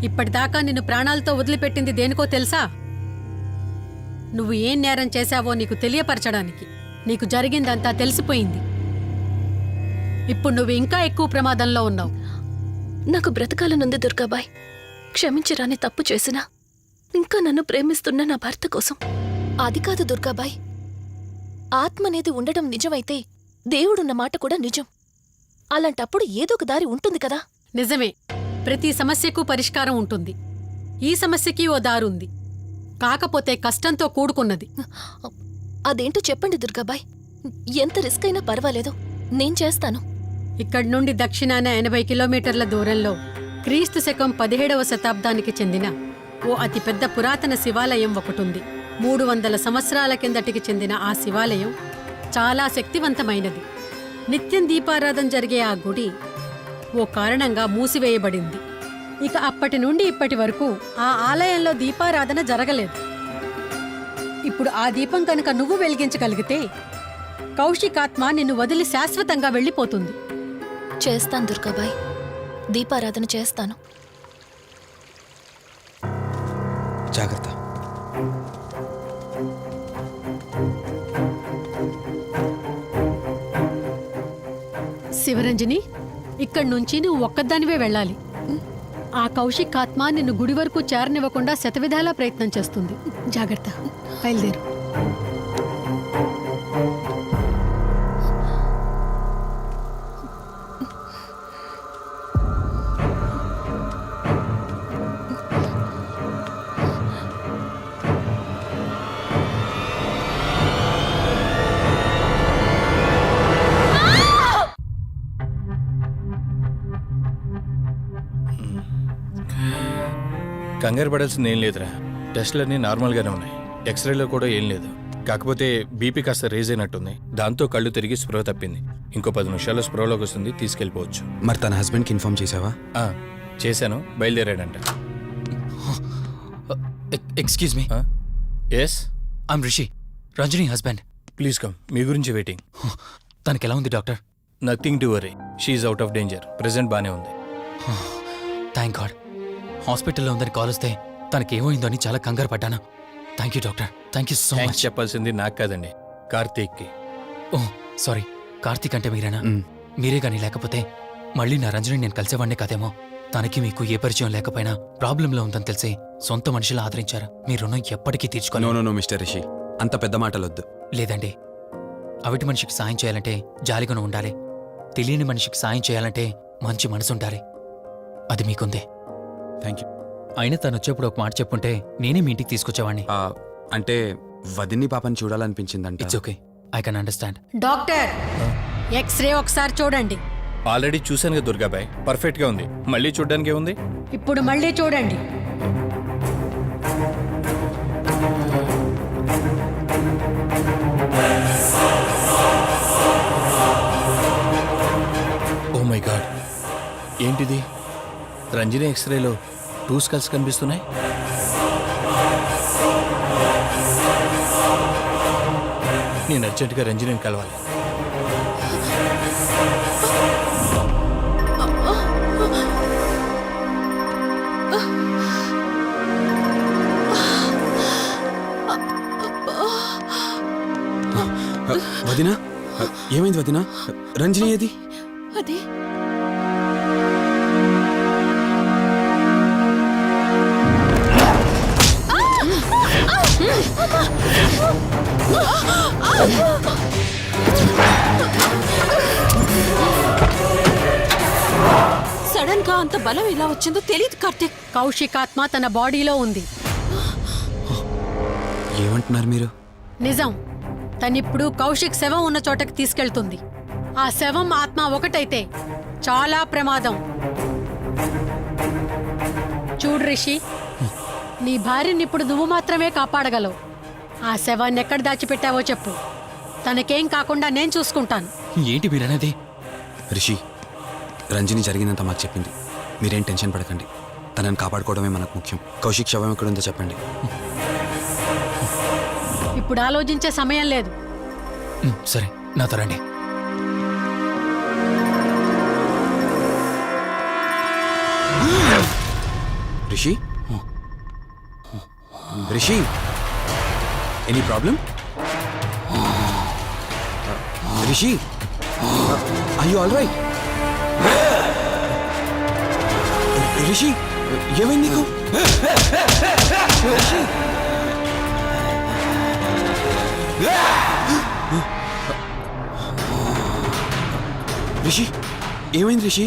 ఇప్పటిదాకా నిన్ను ప్రాణాలతో వదిలిపెట్టింది దేనికో తెలుసా? నువ్వు ఏం నేరం చేశావో నీకు తెలియపరచడానికి. నీకు జరిగిందంతా తెలిసిపోయింది. ఇప్పుడు నువ్వు ఇంకా ఎక్కువ ప్రమాదంలో ఉన్నావు. నాకు బ్రతకాలనుంది దుర్గాబాయ్. క్షమించరాని తప్పు చేసినా ఇంకా నన్ను ప్రేమిస్తున్న నా భర్త కోసం. అది కాదు దుర్గాబాయ్, ఆత్మ అనేది ఉండడం నిజమైతే దేవుడున్న మాట కూడా నిజం. అలాంటప్పుడు ఏదో ఒక దారి ఉంటుంది కదా. నిజమే, ప్రతి సమస్యకు పరిష్కారం ఉంటుంది. ఈ సమస్యకి ఓ దారుంది, కాకపోతే కష్టంతో కూడుకున్నది. అదేంటో చెప్పండి దుర్గాబాయ్. ఎంత రిస్క్ అయినా పర్వాలేదు, నేను చేస్తాను. ఇక్కడి నుండి దక్షిణాన 80 కిలోమీటర్ల దూరంలో క్రీస్తు శకం 17వ శతాబ్దానికి చెందిన ఓ అతిపెద్ద పురాతన శివాలయం ఒకటుంది. 300 సంవత్సరాల కిందటికి చెందిన ఆ శివాలయం చాలా శక్తివంతమైనది. నిత్యం దీపారాధన జరిగే ఆ గుడి ఓ కారణంగా మూసివేయబడింది. ఇక అప్పటి నుండి ఇప్పటి వరకు ఆ ఆలయంలో దీపారాధన జరగలేదు. ఇప్పుడు ఆ దీపం కనుక నువ్వు వెలిగించగలిగితే కౌశికాత్మ నిన్ను వదిలి శాశ్వతంగా వెళ్ళిపోతుంది. చేస్తాను దుర్గాబాయ్, దీపారాధన చేస్తాను. జాగ్రత్త. శివరంజని, ఇక్కడి నుంచి నువ్వు ఒక్కదానివే వెళ్ళాలి. ఆ కౌశిక్ ఆత్మ నిన్ను గుడి వరకు చేరనివ్వకుండా శతవిధాలా ప్రయత్నం చేస్తుంది. జాగ్రత్త, బయలుదేరు. కంగారు పడాల్సింది ఏం లేదురా. టెస్టులన్నీ నార్మల్గానే ఉన్నాయి. ఎక్స్రేలో కూడా ఏం లేదు. కాకపోతే బీపీ కాస్త రేజ్ అయినట్టుంది. దాంతో కళ్ళు తిరిగి స్పృహ తప్పింది. ఇంకో 10 నిమిషాల్లో స్పృహలోకి వస్తుంది, తీసుకెళ్ళిపోవచ్చు. మరి తన హస్బెండ్కి ఇన్ఫార్మ్ చేసావా? చేశాను, బయలుదేరాడంట. Excuse me. Yes, I'm Rishi, Ranjani husband. Please come. మీ గురించి వెయిటింగ్. తనకి ఎలా ఉంది doctor? Nothing to worry, she's out of danger. Present బానే ఉంది. Thank God. హాస్పిటల్లో ఉందని కాల్ వస్తే తనకేమైందో అని చాలా కంగారు పడ్డాను. Thank you doctor, thank you so much. చెప్పాల్సింది నాకు కాదండి, కార్తీక్కి. ఓ సారీ, కార్తీక్ అంటే మీరేనా? మీరే కానీ లేకపోతే మళ్ళీ నా రంజని నేను కలిసేవాడినే కాదేమో. తనకి మీకు ఏ పరిచయం లేకపోయినా ప్రాబ్లంలో ఉందని తెలిసి సొంత మనుషులు ఆదరించారు. మీ రుణం ఎప్పటికీ తీర్చుకోను. నో మిస్టర్ రిషి, అంత పెద్ద మాటలొద్దు. లేదండి, అవిటి మనిషికి సాయం చేయాలంటే జాలిగుణం ఉండాలి. తెలియని మనిషికి సాయం చేయాలంటే మంచి మనసు ఉండాలి. అది మీకుందే. Thank you. అయినా తను వచ్చేప్పుడు ఒక మాట చెప్పుంటే నేనే మీ ఇంటికి తీసుకొచ్చేవాడిని. అంటే వదిన్ని పాపని చూడాలనిపించిందంట. It's okay, I can understand. Doctor, X-ray ఒకసారి చూడండి. ఆల్రెడీ చూశాను కదా దుర్గాబాయ్, పర్ఫెక్ట్గా ఉంది. మళ్ళీ చూడ్డానికి ఏముంది? ఇప్పుడు మళ్ళీ చూడండి. ఏంటిది? రంజని ఎక్స్రేలో 2 స్కల్స్ కనిపిస్తున్నాయి. నేను అర్జెంటుగా రంజనిని కలవాలి. వదినా, ఏమైంది వదినా? రంజని ఏది? అదే సడన్ గా అంత బలం ఎలా వచ్చిందో తెలియదు కార్తీక్. కౌశిక్ ఆత్మ తన బాడీలో ఉంది. ఏమంటున్నారు మీరు? నిజం. తనిప్పుడు కౌశిక్ శవం ఉన్న చోటకి తీసుకెళ్తుంది. ఆ శవం ఆత్మ ఒకటైతే చాలా ప్రమాదం. చూడు రిషి, నీ భార్యని ఇప్పుడు నువ్వు మాత్రమే కాపాడగలవు. ఆ శవాన్ని ఎక్కడ దాచిపెట్టావో చెప్పు. తనకేం కాకుండా నేను చూసుకుంటాను. ఏంటి మీరనేది? రిషి, రంజని జరిగిందంతా మాకు చెప్పింది. మీరేం టెన్షన్ పడకండి. తనని కాపాడుకోవడమే మనకు ముఖ్యం. కౌశిక్ శవం ఎక్కడుందో చెప్పండి. ఇప్పుడు ఆలోచించే సమయం లేదు. సరే, నాతో రండి. Rishi, Rishi, any problem? Rishi, are you all right? Rishi, ఏమైంది నీకు? రిషి, రిషి, ఏమైంది రిషి?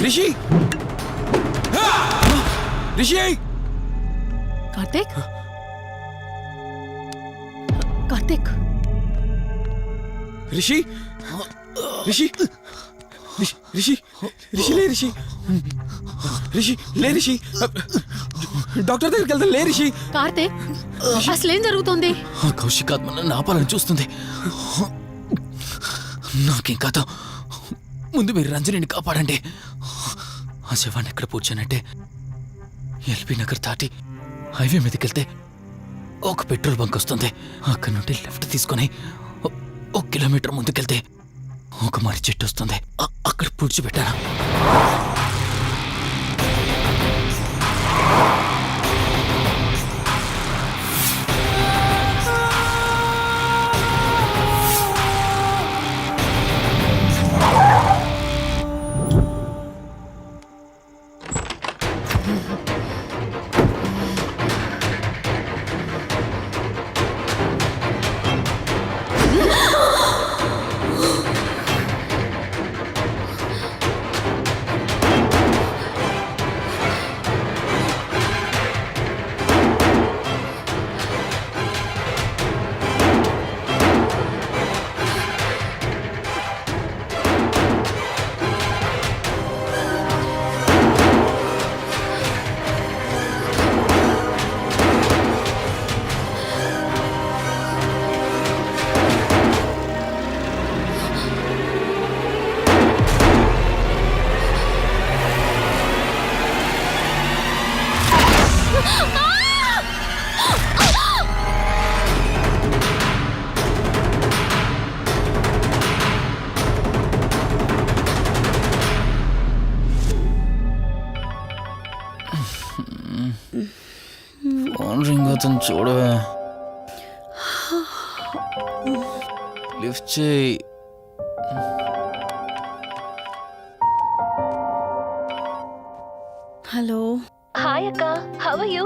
రిషి, రిషి! కార్తీక్, కార్తీక్, రిషి, రిషి, రిషి, రిషి లే రిషి, రిషి లే రిషి, డాక్టర్ దగ్గరికి వెళ్తాం. లే రిషి. కార్తీక్, అసలేం జరుగుతుంది? కౌశిక్ ఆత్మ నన్ను ఆపాలని చూస్తుంది. నాకేం కాదు. ముందు మీరు రంజనిని కాపాడండి. ఆ శవాన్ని ఎక్కడ పూడ్చానంటే ఎల్బీ నగర్ దాటి హైవే మీదకి వెళ్తే ఒక పెట్రోల్ బంక్ వస్తుంది. అక్కడ నుండి లెఫ్ట్ తీసుకొని 1 కిలోమీటర్ ముందుకెళ్తే ఒక మర్రి చెట్టు వస్తుంది. అక్కడ పూడ్చిపెట్టాను. ఫోన్ రింగ్ అవుతుంది, చూడవే. లిఫ్ట్ చేయి. హలో. హాయ్ అక్క, హౌ ఆర్ యు?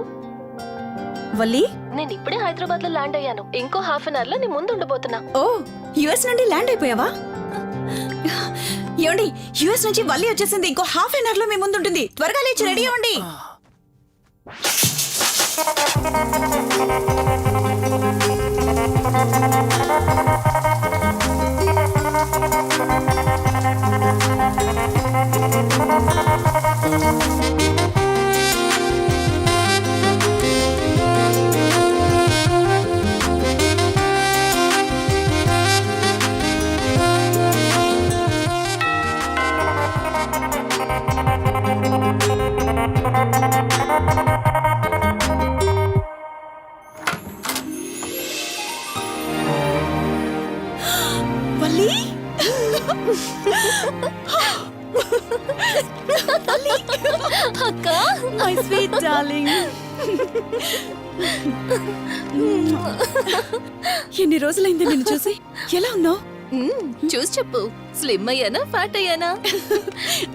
వల్లి, నేను ఇప్పుడే హైదరాబాద్ లో ల్యాండ్ అయ్యాను. ఇంకో హాఫ్ అన్ అవర్ లో నీ ముందు ఉండబోతున్నా. ఓ, యుఎస్ నుండి ల్యాండ్ అయిపోయావా? ఏమండి, యుఎస్ నుంచి వల్లి వచ్చేసింది. ఇంకో హాఫ్ అన్ అవర్ లో మీ ముందు ఉంటుంది. త్వరగా లేచి రెడీ అవ్వండి. My sweet darling. ఎన్ని రోజులైంది నిన్ను చూసి. ఎలా ఉన్నావు? చూసి చెప్పు, స్లిమ్ అయ్యానా ఫ్యాట్ అయ్యానా?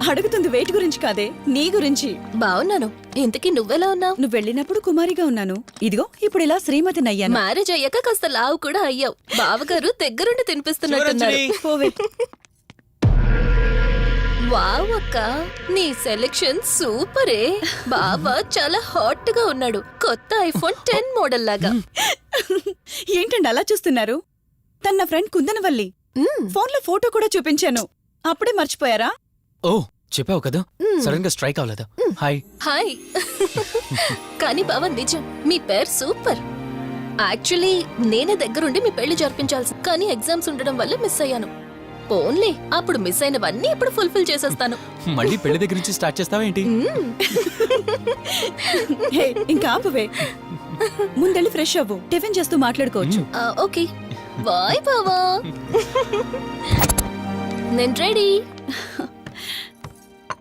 అడుగుతుంది వెయిట్ గురించి కాదే, నీ గురించి. బాగున్నాను. ఇంతకీ నువ్వెలా ఉన్నావు? నువ్వు వెళ్ళినప్పుడు కుమారిగా ఉన్నాను, ఇదిగో ఇప్పుడు ఇలా శ్రీమతిని అయ్యాను. మ్యారేజ్ అయ్యాక కాస్త లావు కూడా అయ్యావు. బావగారు దగ్గరుండి తినిపిస్తున్నట్టున్నారు. పోవే. వావ్ అక్క, నీ సెలెక్షన్ సూపరే. బావ చాలా హాట్ గా ఉన్నాడు, కొత్త ఐఫోన్ 10 మోడల్ లాగా. ఏంటండి అలా చూస్తున్నారు? తన నా ఫ్రెండ్ కుందనవల్లి. ఫోన్లో ఫోటో కూడా చూపించాను, అప్పుడే మర్చిపోయారా? ఓ చెప్పావు కదా, సడన్ గా స్ట్రైక్ అవ్వలేదు. హాయ్. హాయ్. కానీ బావ నిజం, మీ పేరు సూపర్. యాక్చువల్లీ నేనే దగ్గరుండి మీ పెళ్లి జరిపించాల్సి, కానీ ఎగ్జామ్స్ ఉండడం వల్ల మిస్ అయ్యాను. పోన్లే, అప్పుడు మిస్ అయినవన్నీ ఇప్పుడు ఫుల్ఫిల్ చేసేస్తాను. మళ్ళీ పెళ్లి దగ్గర నుంచి స్టార్ట్ చేస్తావేంటి? హే, ఇంకా ఆపువే. ముందెళ్ళి ఫ్రెష్ అవ్వు, టిఫిన్ చేస్తూ మాట్లాడుకోవచ్చు. ఓకే బాయ్ బావా. నేను రెడీ.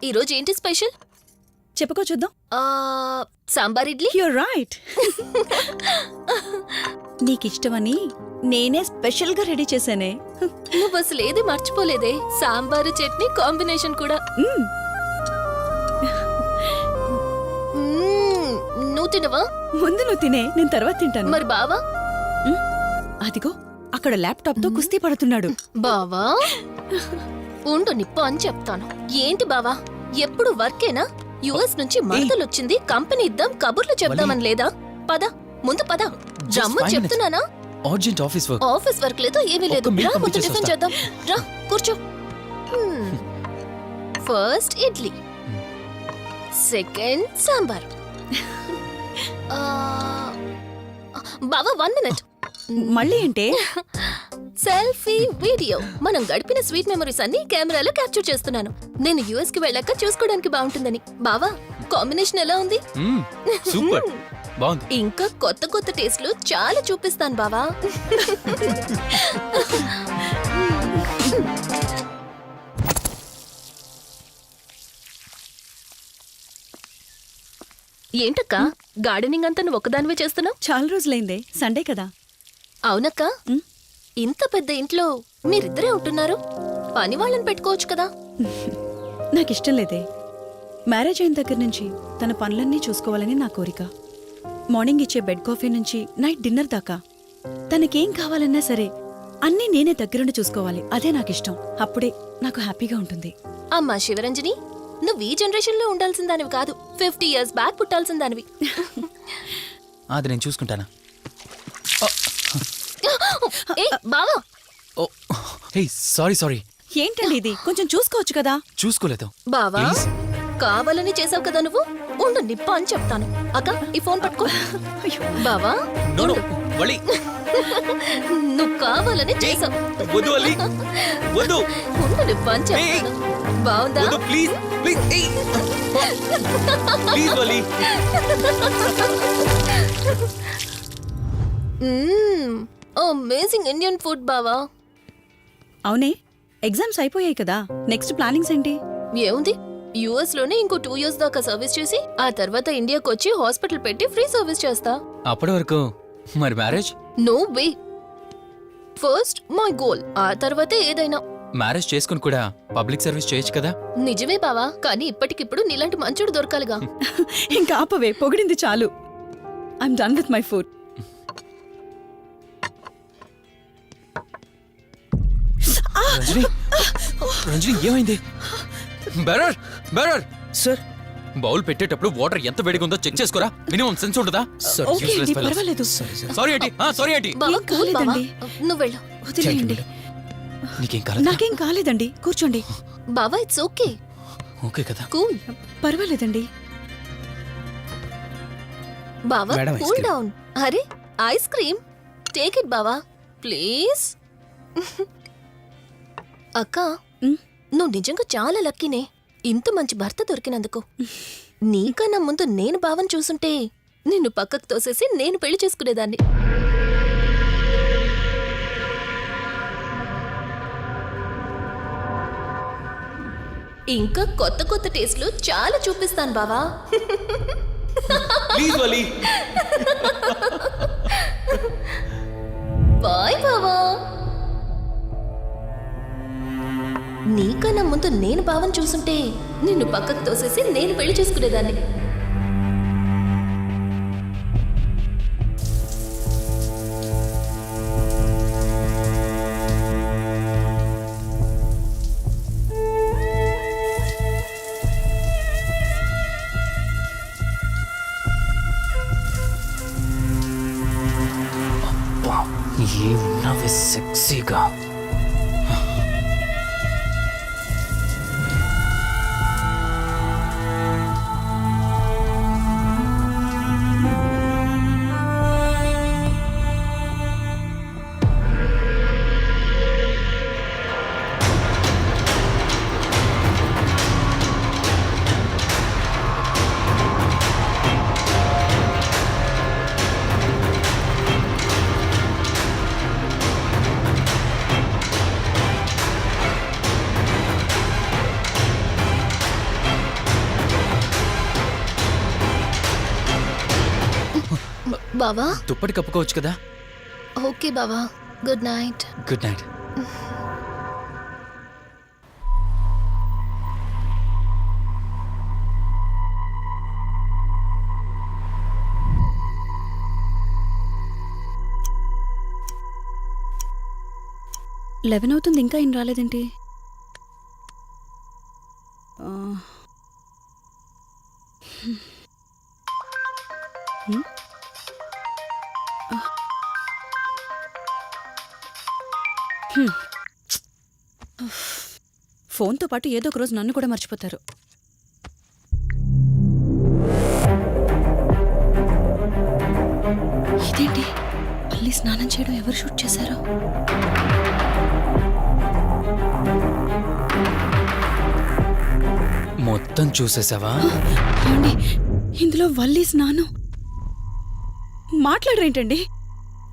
ఈరోజు ఏంటి స్పెషల్ చెప్పుకో చూద్దాం. సాంబార్ ఇడ్లీ. You're right. నీకిష్టమని నేనే స్పెషల్ గా రెడీ చేశానే. నువ్వు అసలు ఏది మర్చిపోలేదే, సాంబారు చట్నీ కాంబినేషన్ కూడా. నువ్వు తినవా? ముందు నువ్వు తినే, నేను తర్వాత తింటాను. మరి బావా? అదిగో అక్కడ ల్యాప్టాప్ తో కుస్తీ పడుతున్నాడు. బావా ఉండు, నిప్పు అని చెప్తాను. ఏంటి బావా, ఎప్పుడు వర్కేనా? యుఎస్ నుంచి మరదలొచ్చింది, కంపెనీ ఇద్దాం, కబుర్లు చెప్దామని లేదా? పద ముందు పద. రమ్ము చెప్తున్నానా? Urgent office work. Office work లేదు, ఏమీ లేదు. రా ముందు టిఫిన్ చేద్దాం. రా కూర్చో. First idli, second sambar. బావా 1 మినిట్. మళ్ళీ ఏంటే? Selfie video. మనం గడిపిన స్వీట్ మెమరీస్ అన్ని కెమెరాలో క్యాప్చర్ చేస్తున్నాను. నేను యుఎస్ కి వెళ్ళాక చూసుకోవడానికి బాగుంటుందని. బావా కాంబినేషన్ ఎలా ఉంది? సూపర్ బాగుంది. ఇంకా కొత్త కొత్త టేస్ట్లు చాలా చూపిస్తాను బావా. ఏంటక్క, గార్డెనింగ్ అంతా నువ్వు ఒకదానివే చేస్తున్నావు? చాలా రోజులైందే, సండే కదా. అవునక్క, ఇంత పెద్ద ఇంట్లో మీరిద్దరే ఉంటున్నారు, పని వాళ్ళని పెట్టుకోవచ్చు కదా. నాకిష్టం లేదే. మ్యారేజ్ అయిన దగ్గర నుంచి తన పనులన్నీ చూసుకోవాలని నా కోరిక. మార్నింగ్ ఇచ్చే బెడ్ కాఫీ నుంచి నైట్ డిన్నర్ దాకా తనకేం కావాలన్నా సరే అన్నీ నేనే దగ్గరుండి చూసుకోవాలి. అదే నాకిష్టం. అప్పుడే నాకు హ్యాపీగా ఉంటుంది. అమ్మా శివరంజని, నువ్వు ఈ జనరేషన్ లో ఉండాల్సిన దానివి కాదు, 50 years బ్యాక్ పుట్టాల్సిన దానివి. అది నేను చూసుకుంటానా? బావా. సారీ. ఏంటండి ఇది, కొంచెం చూసుకోవచ్చు కదా. చూసుకోలేదు బావా, కావాలని చేసావు కదా నువ్వు. ఉండు నిప్ప అని చెప్తాను. అక్క ఈ ఫోన్ పట్టుకో. బావా నువ్వు కావాలని చేసావు. ఉండు నిప్ప అని చెప్తాను. బావుందా? అమేజింగ్ ఇండియన్ ఫుడ్ బావా. అవునే, ఎగ్జామ్స్ అయిపోయాయి కదా, నెక్స్ట్ ప్లానింగ్స్ ఏంటి? ఏముంది, యుఎస్ లోనే ఇంకో 2 years దాకా సర్వీస్ చేసి ఆ తర్వాత ఇండియాకి వచ్చి హాస్పిటల్ పెట్టి ఫ్రీ సర్వీస్ చేస్తా. అప్పటి వరకు మరి marriage? No way. First my goal, ఆ తర్వాతే ఏదైనా. మ్యారేజ్ చేసుకుని కూడా పబ్లిక్ సర్వీస్ చేయొచ్చు కదా. నిజమే బావా, కానీ ఇప్పటికిప్పుడు నీలాంటి మంచుడు దొరకాలిగా. ఇంకా ఆపవే, పొగిడింది చాలు. I'm done with my food. Ranjani ఏమైంది? బెరర్ సార్, బౌల్ పెట్టేటప్పుడు వాటర్ ఎంత వేడిగా ఉందో చెక్ చేసుకోరా. మినిమం సెన్స్ ఉంటుందా? పర్వాలేదు. సారీ ఏంటి? బావా, కూల్ బావా. కాలేదండి. నువ్వు వెళ్ళు. వదిలేయండి. నాకేం కాలేదండి, కూర్చోండి. బావా ఇట్స్ ఓకే. ఓకే కదా, కూల్. పర్వాలేదండి. బావా madam, ice cool cream. Down. అరే ఐస్ క్రీమ్, టేక్ ఇట్ బావా ప్లీజ్. అక్క, నువ్వు నిజంగా చాలా లక్కీనే, ఇంత మంచి భర్త దొరికినందుకు. నీకన్నా ముందు నేను బావని చూసుంటే నిన్ను పక్కకు తోసేసి నేను పెళ్లి చేసుకునేదాన్ని. ఇంకా కొత్త కొత్త టేస్ట్లు చాలా చూపిస్తాను బావా. Please Vali. బాయ్ బావా. నీకన్నా ముందు నేను బావని చూసుంటే నిన్ను పక్కకు తోసేసి నేను పెళ్లి చేసుకునేదాన్ని. ఏమున్నావే సెక్సీగా. బావా దుప్పటి కప్పుకోవచ్చు కదా. ఓకే బావా, good night. Good night. Eleven అవుతుంది, ఇంకా ఏం రాలేదేంటి? ఫోన్తో పాటు ఏదో ఒక రోజు నన్ను కూడా మర్చిపోతారు. ఇదేంటి, మళ్ళీ స్నానం చేయడం ఎవరు షూట్ చేశారో? మొత్తం చూసేసావా? ఏమండి, ఇందులో వల్లి స్నానం మాట్లాడరేంటండి?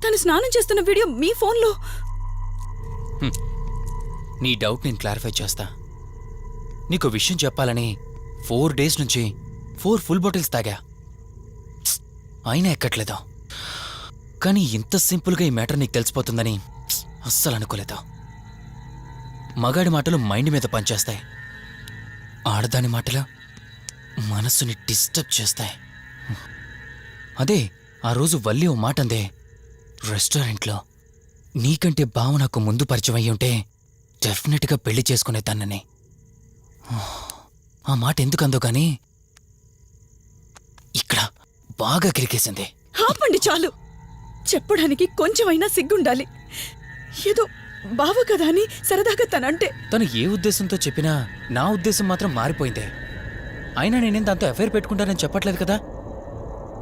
తను స్నానం చేస్తున్న వీడియో మీ ఫోన్లో. నీ డౌట్ నేను క్లారిఫై చేస్తా. నీకు విషయం చెప్పాలని 4 days నుంచి 4 ఫుల్ బాటిల్స్ తాగా, అయినా ఎక్కట్లేదు. కానీ ఇంత సింపుల్గా ఈ మ్యాటర్ నీకు తెలిసిపోతుందని అస్సలు అనుకోలేదు. మగాడి మాటలు మైండ్ మీద పనిచేస్తాయి, ఆడదాని మాటలు మనస్సుని డిస్టర్బ్ చేస్తాయి. అదే ఆ రోజు వల్లి ఓ మాట అందే రెస్టారెంట్లో, నీకంటే బావ నాకు ముందు పరిచయం అయ్యి ఉంటే డెఫినెట్గా పెళ్లి చేసుకునేదాన్నని. ఆ మాట ఎందుకందో గానీ ఇక్కడ బాగా కిరికేసింది. ఆపండి చాలు, చెప్పడానికి కొంచెమైనా సిగ్గుండాలి. ఏదో బావ కదా అని సరదాగా తనంటే. తను ఏ ఉద్దేశంతో చెప్పినా నా ఉద్దేశం మాత్రం మారిపోయిందే. అయినా నేనేం దాంతో అఫైర్ పెట్టుకుంటానని చెప్పట్లేదు కదా.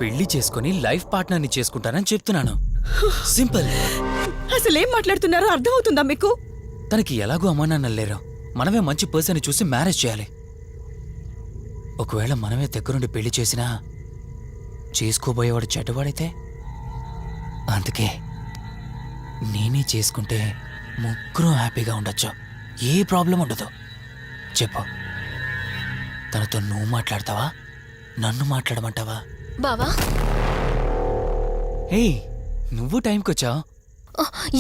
పెళ్లి చేసుకుని లైఫ్ పార్ట్నర్ని చేసుకుంటానని చెప్తున్నాను. సింపుల్. అసలేం మాట్లాడుతున్నారో అర్థమవుతుందా మీకు? తనకి ఎలాగో అమ్మా నాన్న లేరు, మనమే మంచి పర్సన్ని చూసి మ్యారేజ్ చేయాలి. ఒకవేళ మనమే దగ్గరుండి పెళ్లి చేసినా చేసుకోబోయేవాడు చెడ్డవాడైతే, అందుకే నేనే చేసుకుంటే ముగ్గురం హ్యాపీగా ఉండొచ్చు, ఏ ప్రాబ్లం ఉండదు. చెప్పు, తనతో నువ్వు మాట్లాడతావా, నన్ను మాట్లాడమంటావా? బావా హే, నువ్వు టైంకొచ్చావు.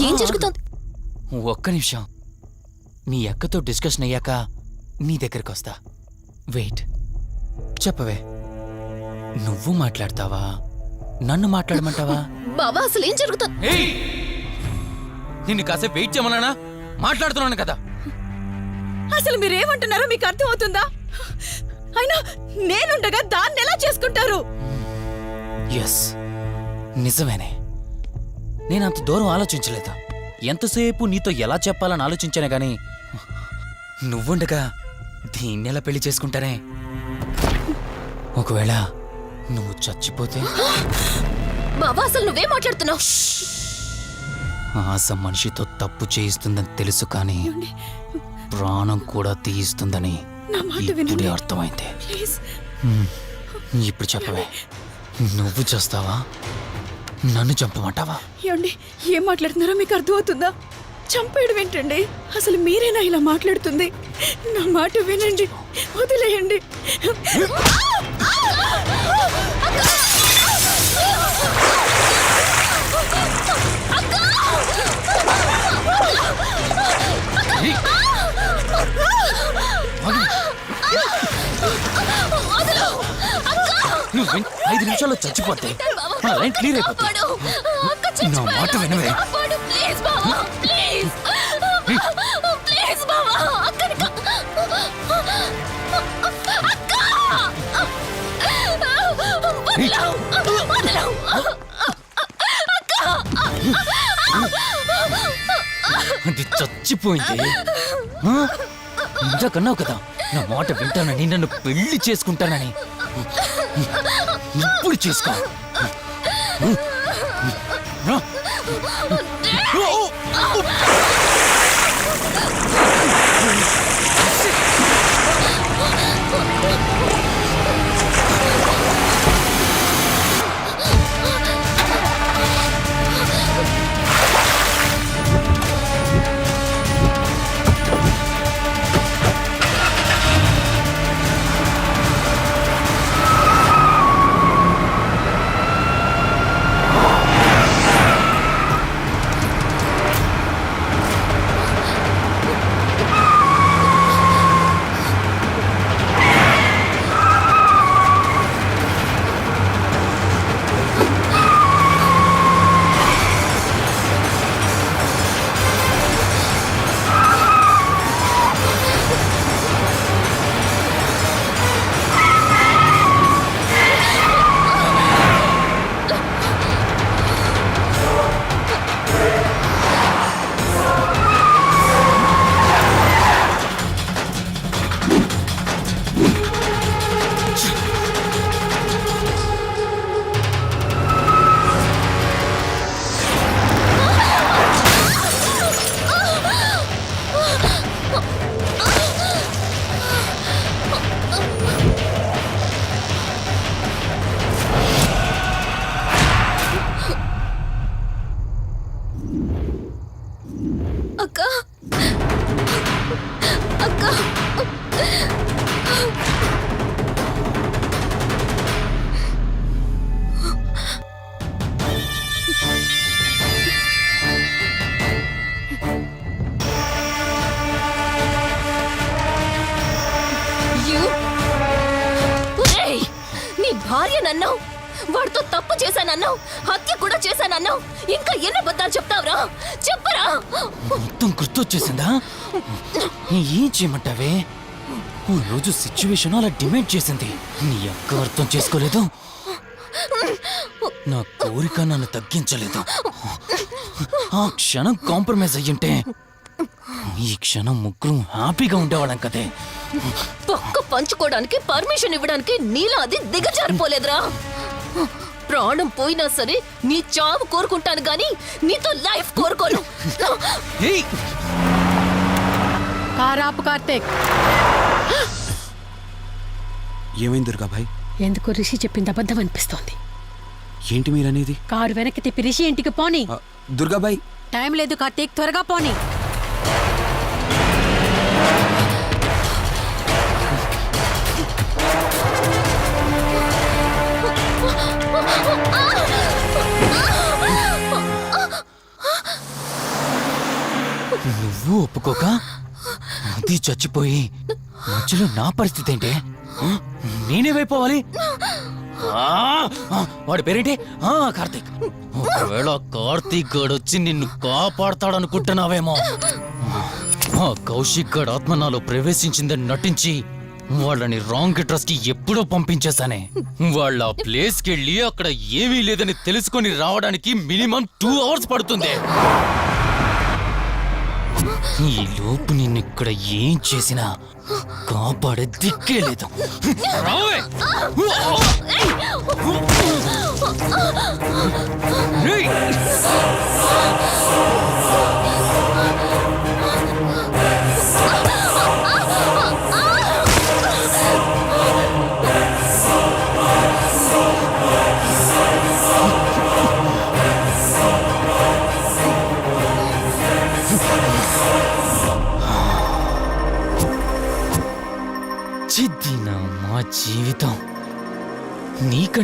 ఏం జరుగుతోంది? ఒక్క నిమిషం, మీ అక్కతో డిస్కషన్ అయ్యాక నీ దగ్గరికి వస్తా. వెయిట్, చెప్పవే, నువ్వు మాట్లాడతావా, నన్ను మాట్లాడమంటావా? బావా అసలు ఏం జరుగుతోంది? నిన్ను కాసేపు వెయిట్ చేయమన్నానా? మాట్లాడుతున్నాను కదా. అసలు మీరేమంటున్నారో మీకు అర్థమవుతుందా? అయినా నేనుండగా దాన్ని ఎలా చేసుకుంటారు? ఎస్, నిజమేనే. నేనంత దూరం ఆలోచించలేదు. ఎంతసేపు నీతో ఎలా చెప్పాలని ఆలోచించానే గాని నువ్వుండగా దీన్నెలా పెళ్లి చేసుకుంటానే? ఒకవేళ నువ్వు చచ్చిపోతే? బావా అసలు నువ్వే మాట్లాడుతున్నావు? ఆశ మనిషితో తప్పు చేయిస్తుందని తెలుసు, కానీ ప్రాణం కూడా తీయిస్తుందని ఇప్పుడే అర్థమైంది. ఇప్పుడు చెప్పవే, నువ్వు చేస్తావా, నన్ను చంపమంటావా? ఏమండి, ఏం మాట్లాడుతున్నారో మీకు అర్థమవుతుందా? చంపేయడం ఏంటండి? అసలు మీరేనా ఇలా మాట్లాడుతుంది? నా మాట వినండి, వదిలేయండి. నువ్వు 5 నిమిషాల్లో చచ్చిపోతే మన లైన్ క్లియర్ అయిపోతుంది. నా మాట వినవే. అది చచ్చిపోయింది. ఇంతకన్నావు కదా నా మాట వింటానని, నన్ను పెళ్లి చేసుకుంటానని. ఇప్పుడు చేసుకో. అక్క అక్క నీ భార్య నన్నావు, వాడితో తప్పు చేశానన్నావు, హత్య కూడా చేశానన్నావు. ఇంకా ఎన్ని అబద్ధాలు చెప్తావురా? చెప్పరా? మొత్తం గుర్తొచ్చేసిందా? ఏం చేయమంటావే? ఓ రోజు సిచ్యువేషన్ అలా డిమాండ్ చేసింది. నీ అక్క అర్థం చేసుకోలేదు. నా కోరిక నన్ను తగ్గించలేదు. ఆ క్షణం కాంప్రమైజ్ అయ్యుంటే ఈ క్షణం ముగ్గురు హ్యాపీగా ఉండేవాళ్ళం కదే. పక్క పంచుకోవడానికి పర్మిషన్ ఇవ్వడానికి నీలా అది దిగజారిపోలేదురా. ప్రాణం పోయినా సరే నీ చావు కోరుకుంటాను గాని నీతో లైఫ్ కోరుకోను. కారాపు కార్తీక్. ఏమైంది దుర్గాభాయ్? ఎందుకు రిషి చెప్పింది అబద్ధం అనిపిస్తోంది. ఏంటి మీరనేది? కారు వెనక్కి తిప్పి రిషి ఇంటికి పోని. దుర్గాబాయ్ టైం లేదు కార్తీక్, త్వరగా పోని. నువ్వు ఒప్పుకోక అది చచ్చిపోయి మధ్యలో నా పరిస్థితి ఏంటి? నేనేమైపోవాలి? వాడి పేరేంటి? కార్తీక్. ఒకవేళ కార్తీక్ గడు వచ్చి నిన్ను కాపాడతాడనుకుంటున్నావేమో. ఆ కౌశిక్ గడ్ ఆత్మ నాలో ప్రవేశించిందని నటించి వాళ్ళని రాంగ్ అడ్రస్ కి ఎప్పుడో పంపించేశానే. వాళ్ళ ప్లేస్ కి వెళ్ళి అక్కడ ఏమీ లేదని తెలుసుకొని రావడానికి మినిమం 2 hours పడుతుంది. ఈ లోపు నిన్నిక్కడ ఏం చేసినా కాపాడే దిక్కే లేదు.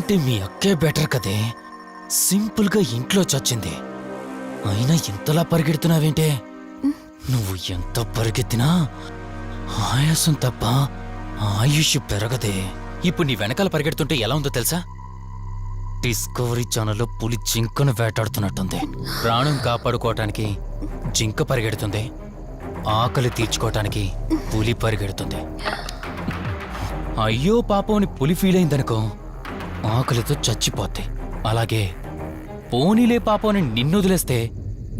నీకంటే మీ అక్కే బెటర్ కదే. సింపుల్గా ఇంట్లో చచ్చింది, అయినా ఇంతలా పరిగెడుతున్నావేంటే? నువ్వు ఎంత పరిగెత్తినా ఆయాసం తప్ప ఆయుష్ పెరగదే. ఇప్పుడు నీ వెనకాల పరిగెడుతుంటే ఎలా ఉందో తెలుసా? డిస్కవరీ ఛానల్లో పులి జింకను వేటాడుతున్నట్టుంది. ప్రాణం కాపాడుకోవటానికి జింక పరిగెడుతుంది, ఆకలి తీర్చుకోవటానికి పులి పరిగెడుతుంది. అయ్యో పాపం అని పులి ఫీల్ అయిందనుకో, ఆకలితో చచ్చిపోద్ది. అలాగే పోనీలే పాపం అని నిన్ను వదిలేస్తే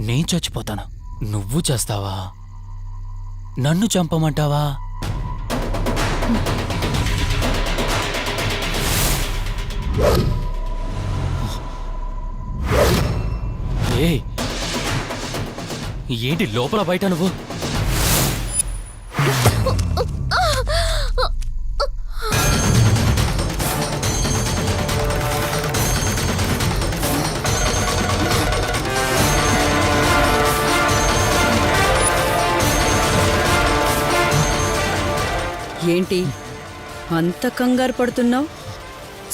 నేను చచ్చిపోతాను. నువ్వు చేస్తావా? నన్ను చంపమంటావా? ఏయ్, ఏంటి లోపల బయట నువ్వు? ఏంటి అంత కంగారు పడుతున్నావు?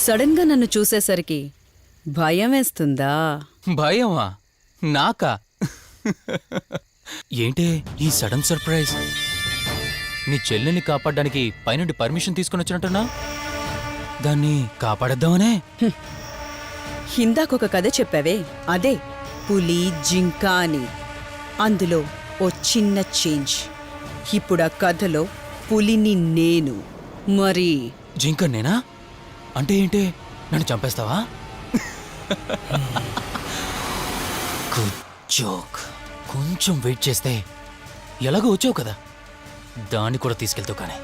సడన్గా నన్ను చూసేసరికి భయం వేస్తుందా? భయమా? నాకా? ఏంటే ఈ సడన్ సర్ప్రైజ్? నీ చెల్లెల్ని కాపాడడానికి పైనుండి పర్మిషన్ తీసుకుని వచ్చినట్టున్నా? దాన్ని కాపాడేద్దామనే? ఇందాకొక కథ చెప్పావే, అదే పులి జింక అని. అందులో ఓ చిన్న చేంజ్. ఇప్పుడు ఆ కథలో పులిని నేను. మరి జింక నేనా? అంటే ఏంటి, నన్ను చంపేస్తావా? Good joke. కొంచెం వెయిట్ చేస్తే ఎలాగో వచ్చావు కదా, దాన్ని కూడా తీసుకెళ్తావు. కానీ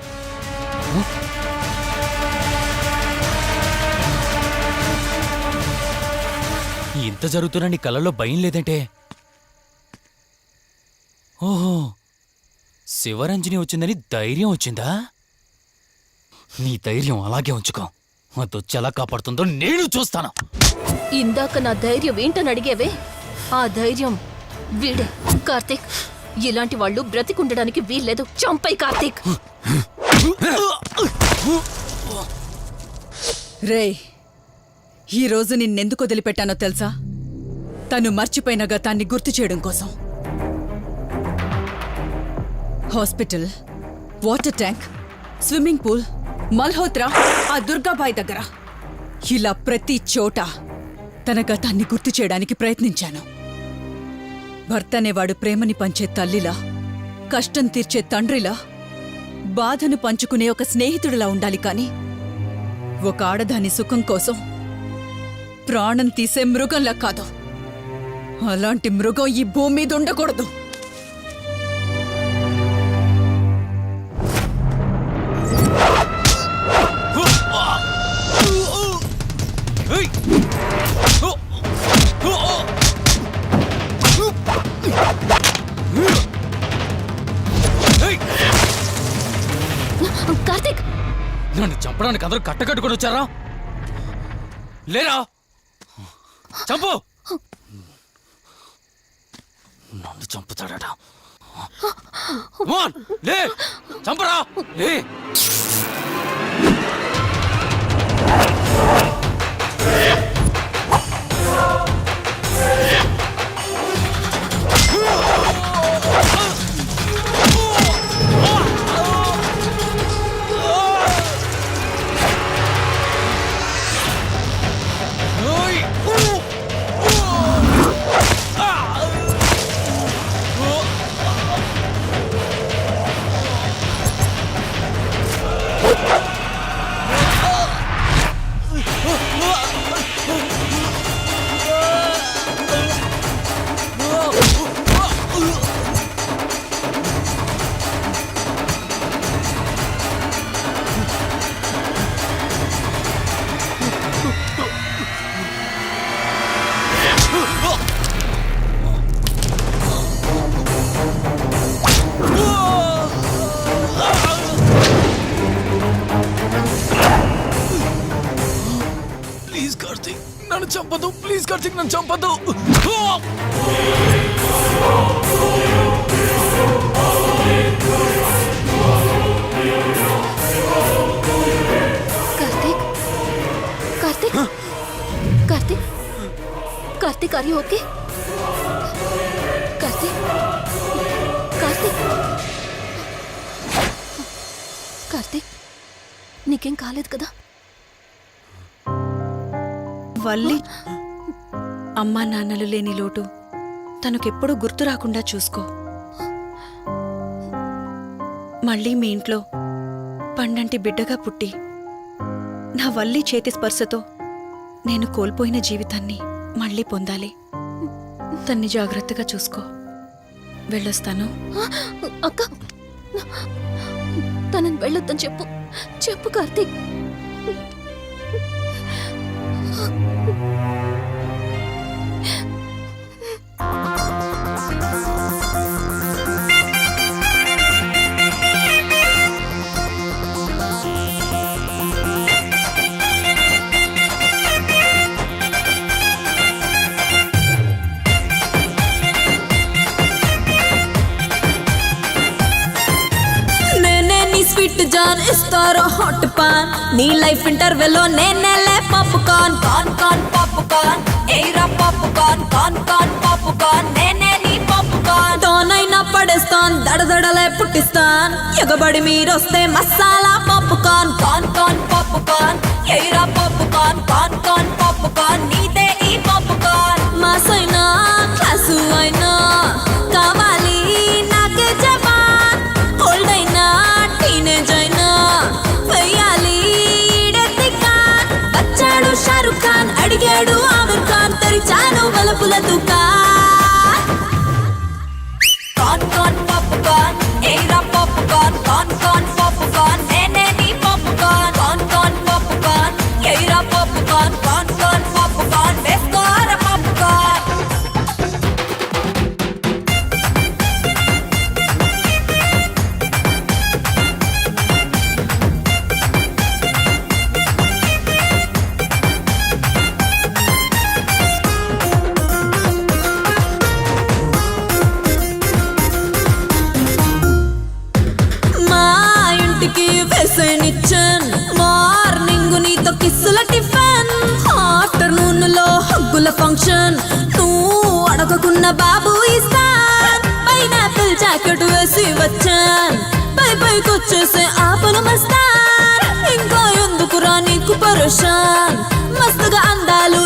ఇంత జరుగుతున్నా నీ కళ్ళల్లో భయం లేదంటే? ఓహో, శివరంజని వచ్చిందని ధైర్యం వచ్చిందా? నీ ధైర్యం అలాగే ఉంచుకో. అదొచ్చి ఎలా కాపాడుతుందో నేను చూస్తాను. ఇందాక నా ధైర్యం ఏంటని అడిగేవే, ఆ ధైర్యం వీడే. కార్తీక్, ఇలాంటి వాళ్ళు బ్రతికుండడానికి వీల్లేదు. చంపై కార్తీక్. రే, ఈరోజు నిన్నెందుకు వదిలిపెట్టానో తెలుసా? తను మర్చిపోయిన గతాన్ని గుర్తు చేయడం కోసం. Hospital, water tank, swimming pool, Malhotra, ఆ దుర్గాబాయ్ దగ్గర, ఇలా ప్రతి చోట తన గతాన్ని గుర్తు చేయడానికి ప్రయత్నించాను. భర్త అనేవాడు ప్రేమని పంచే తల్లిలా, కష్టం తీర్చే తండ్రిలా, బాధను పంచుకునే ఒక స్నేహితుడిలా ఉండాలి. కాని ఒక ఆడదాని సుఖం కోసం ప్రాణం తీసే మృగంలా కాదు. అలాంటి మృగం ఈ భూమి మీద ఉండకూడదు. కార్తీక్, నన్ను చంపడానికి అందరూ కట్టకట్టుకొని వచ్చారా? లేరా? చంపు! నన్ను చంపుతాడట. లే, చంపరా, లే. నన్ను చంపదు, ప్లీజ్ కార్తీక్, నన్ను చంపదు. Karthik, Karthik, Karthik are you okay? Karthik Karthik Karthik నీకేం కాలేదు కదా? వల్లి అమ్మా నాన్నలు లేని లోటు తనకెప్పుడూ గుర్తు రాకుండా చూసుకో. మళ్ళీ మీ ఇంట్లో పండంటి బిడ్డగా పుట్టి నా వల్లి చేతి స్పర్శతో నేను కోల్పోయిన జీవితాన్ని మళ్ళీ పొందాలి. తన్ని జాగ్రత్తగా చూసుకో. వెళ్ళొస్తాను. అక్క తనని వెళ్ళొద్దని చెప్పు. చెప్పు కార్తీక్. స్వీట్ జాన్ ఇస్తారో హాట్ పాన్ నీ లైఫ్ ఇంటర్వెల్లో నేనేలే పాప్కార్న్ కాన్ కాన్ పాప్కార్న్ ఏరా పాప్కార్న్ కాన్ కాన్ పాప్కార్న్ నేనే నీ పాప్కార్న్ తోనైనా పడేస్తాన్ దడదడలే పుట్టిస్తాన్ ఎగబడి మీరొస్తే మసాలా పాప్కార్న్ కాన్ కాన్ పాప్కార్న్ ఏరా పాప్కార్న్ కాన్ కాన్ పాప్కార్న్ నీదే ఈ పాప్కార్న్ మాసైనా క్లాసు అయినా కావాలి నాకే జవాన్ ఓల్డ్ అయినా టీనేజ్ అయినా వెయ్యాలి ఈడెత్తికాన్ వచ్చాడు షారుఖ్ ఖాన్ అడిగాడు ఆమిర్ ఖాన్ తెరిచాను వలపుల దుకాన్ కాన్ కాన్ పాప్కార్న్ ఏరా పాప్కార్న్ కాన్ కాన్ పాప్కార్న్ నేనే నీ పాప్కార్న్ కాన్ కాన్ పాప్కార్న్ ఏరా పాప్కార్న్ కాన్ కాన్ పాప్కార్న్ వేసుకోరా పాప్కార్న్ వేసేనిచ్చన్ మార్నింగ్ నీతో కిస్సుల టిఫిన్ ఆఫ్టర్నూన్ లో హగ్గుల ఫంక్షన్ నువ్వు అడగకున్న బాబు ఇస్తాన్ పైనాపిల్ జాకెట్ వేసి వచ్చాన్ పైకొచ్చేసే ఆపలు మస్తాన్ ఇంకా ఎందుకురా నీకు పరేషాన్ మస్తుగా అందాలు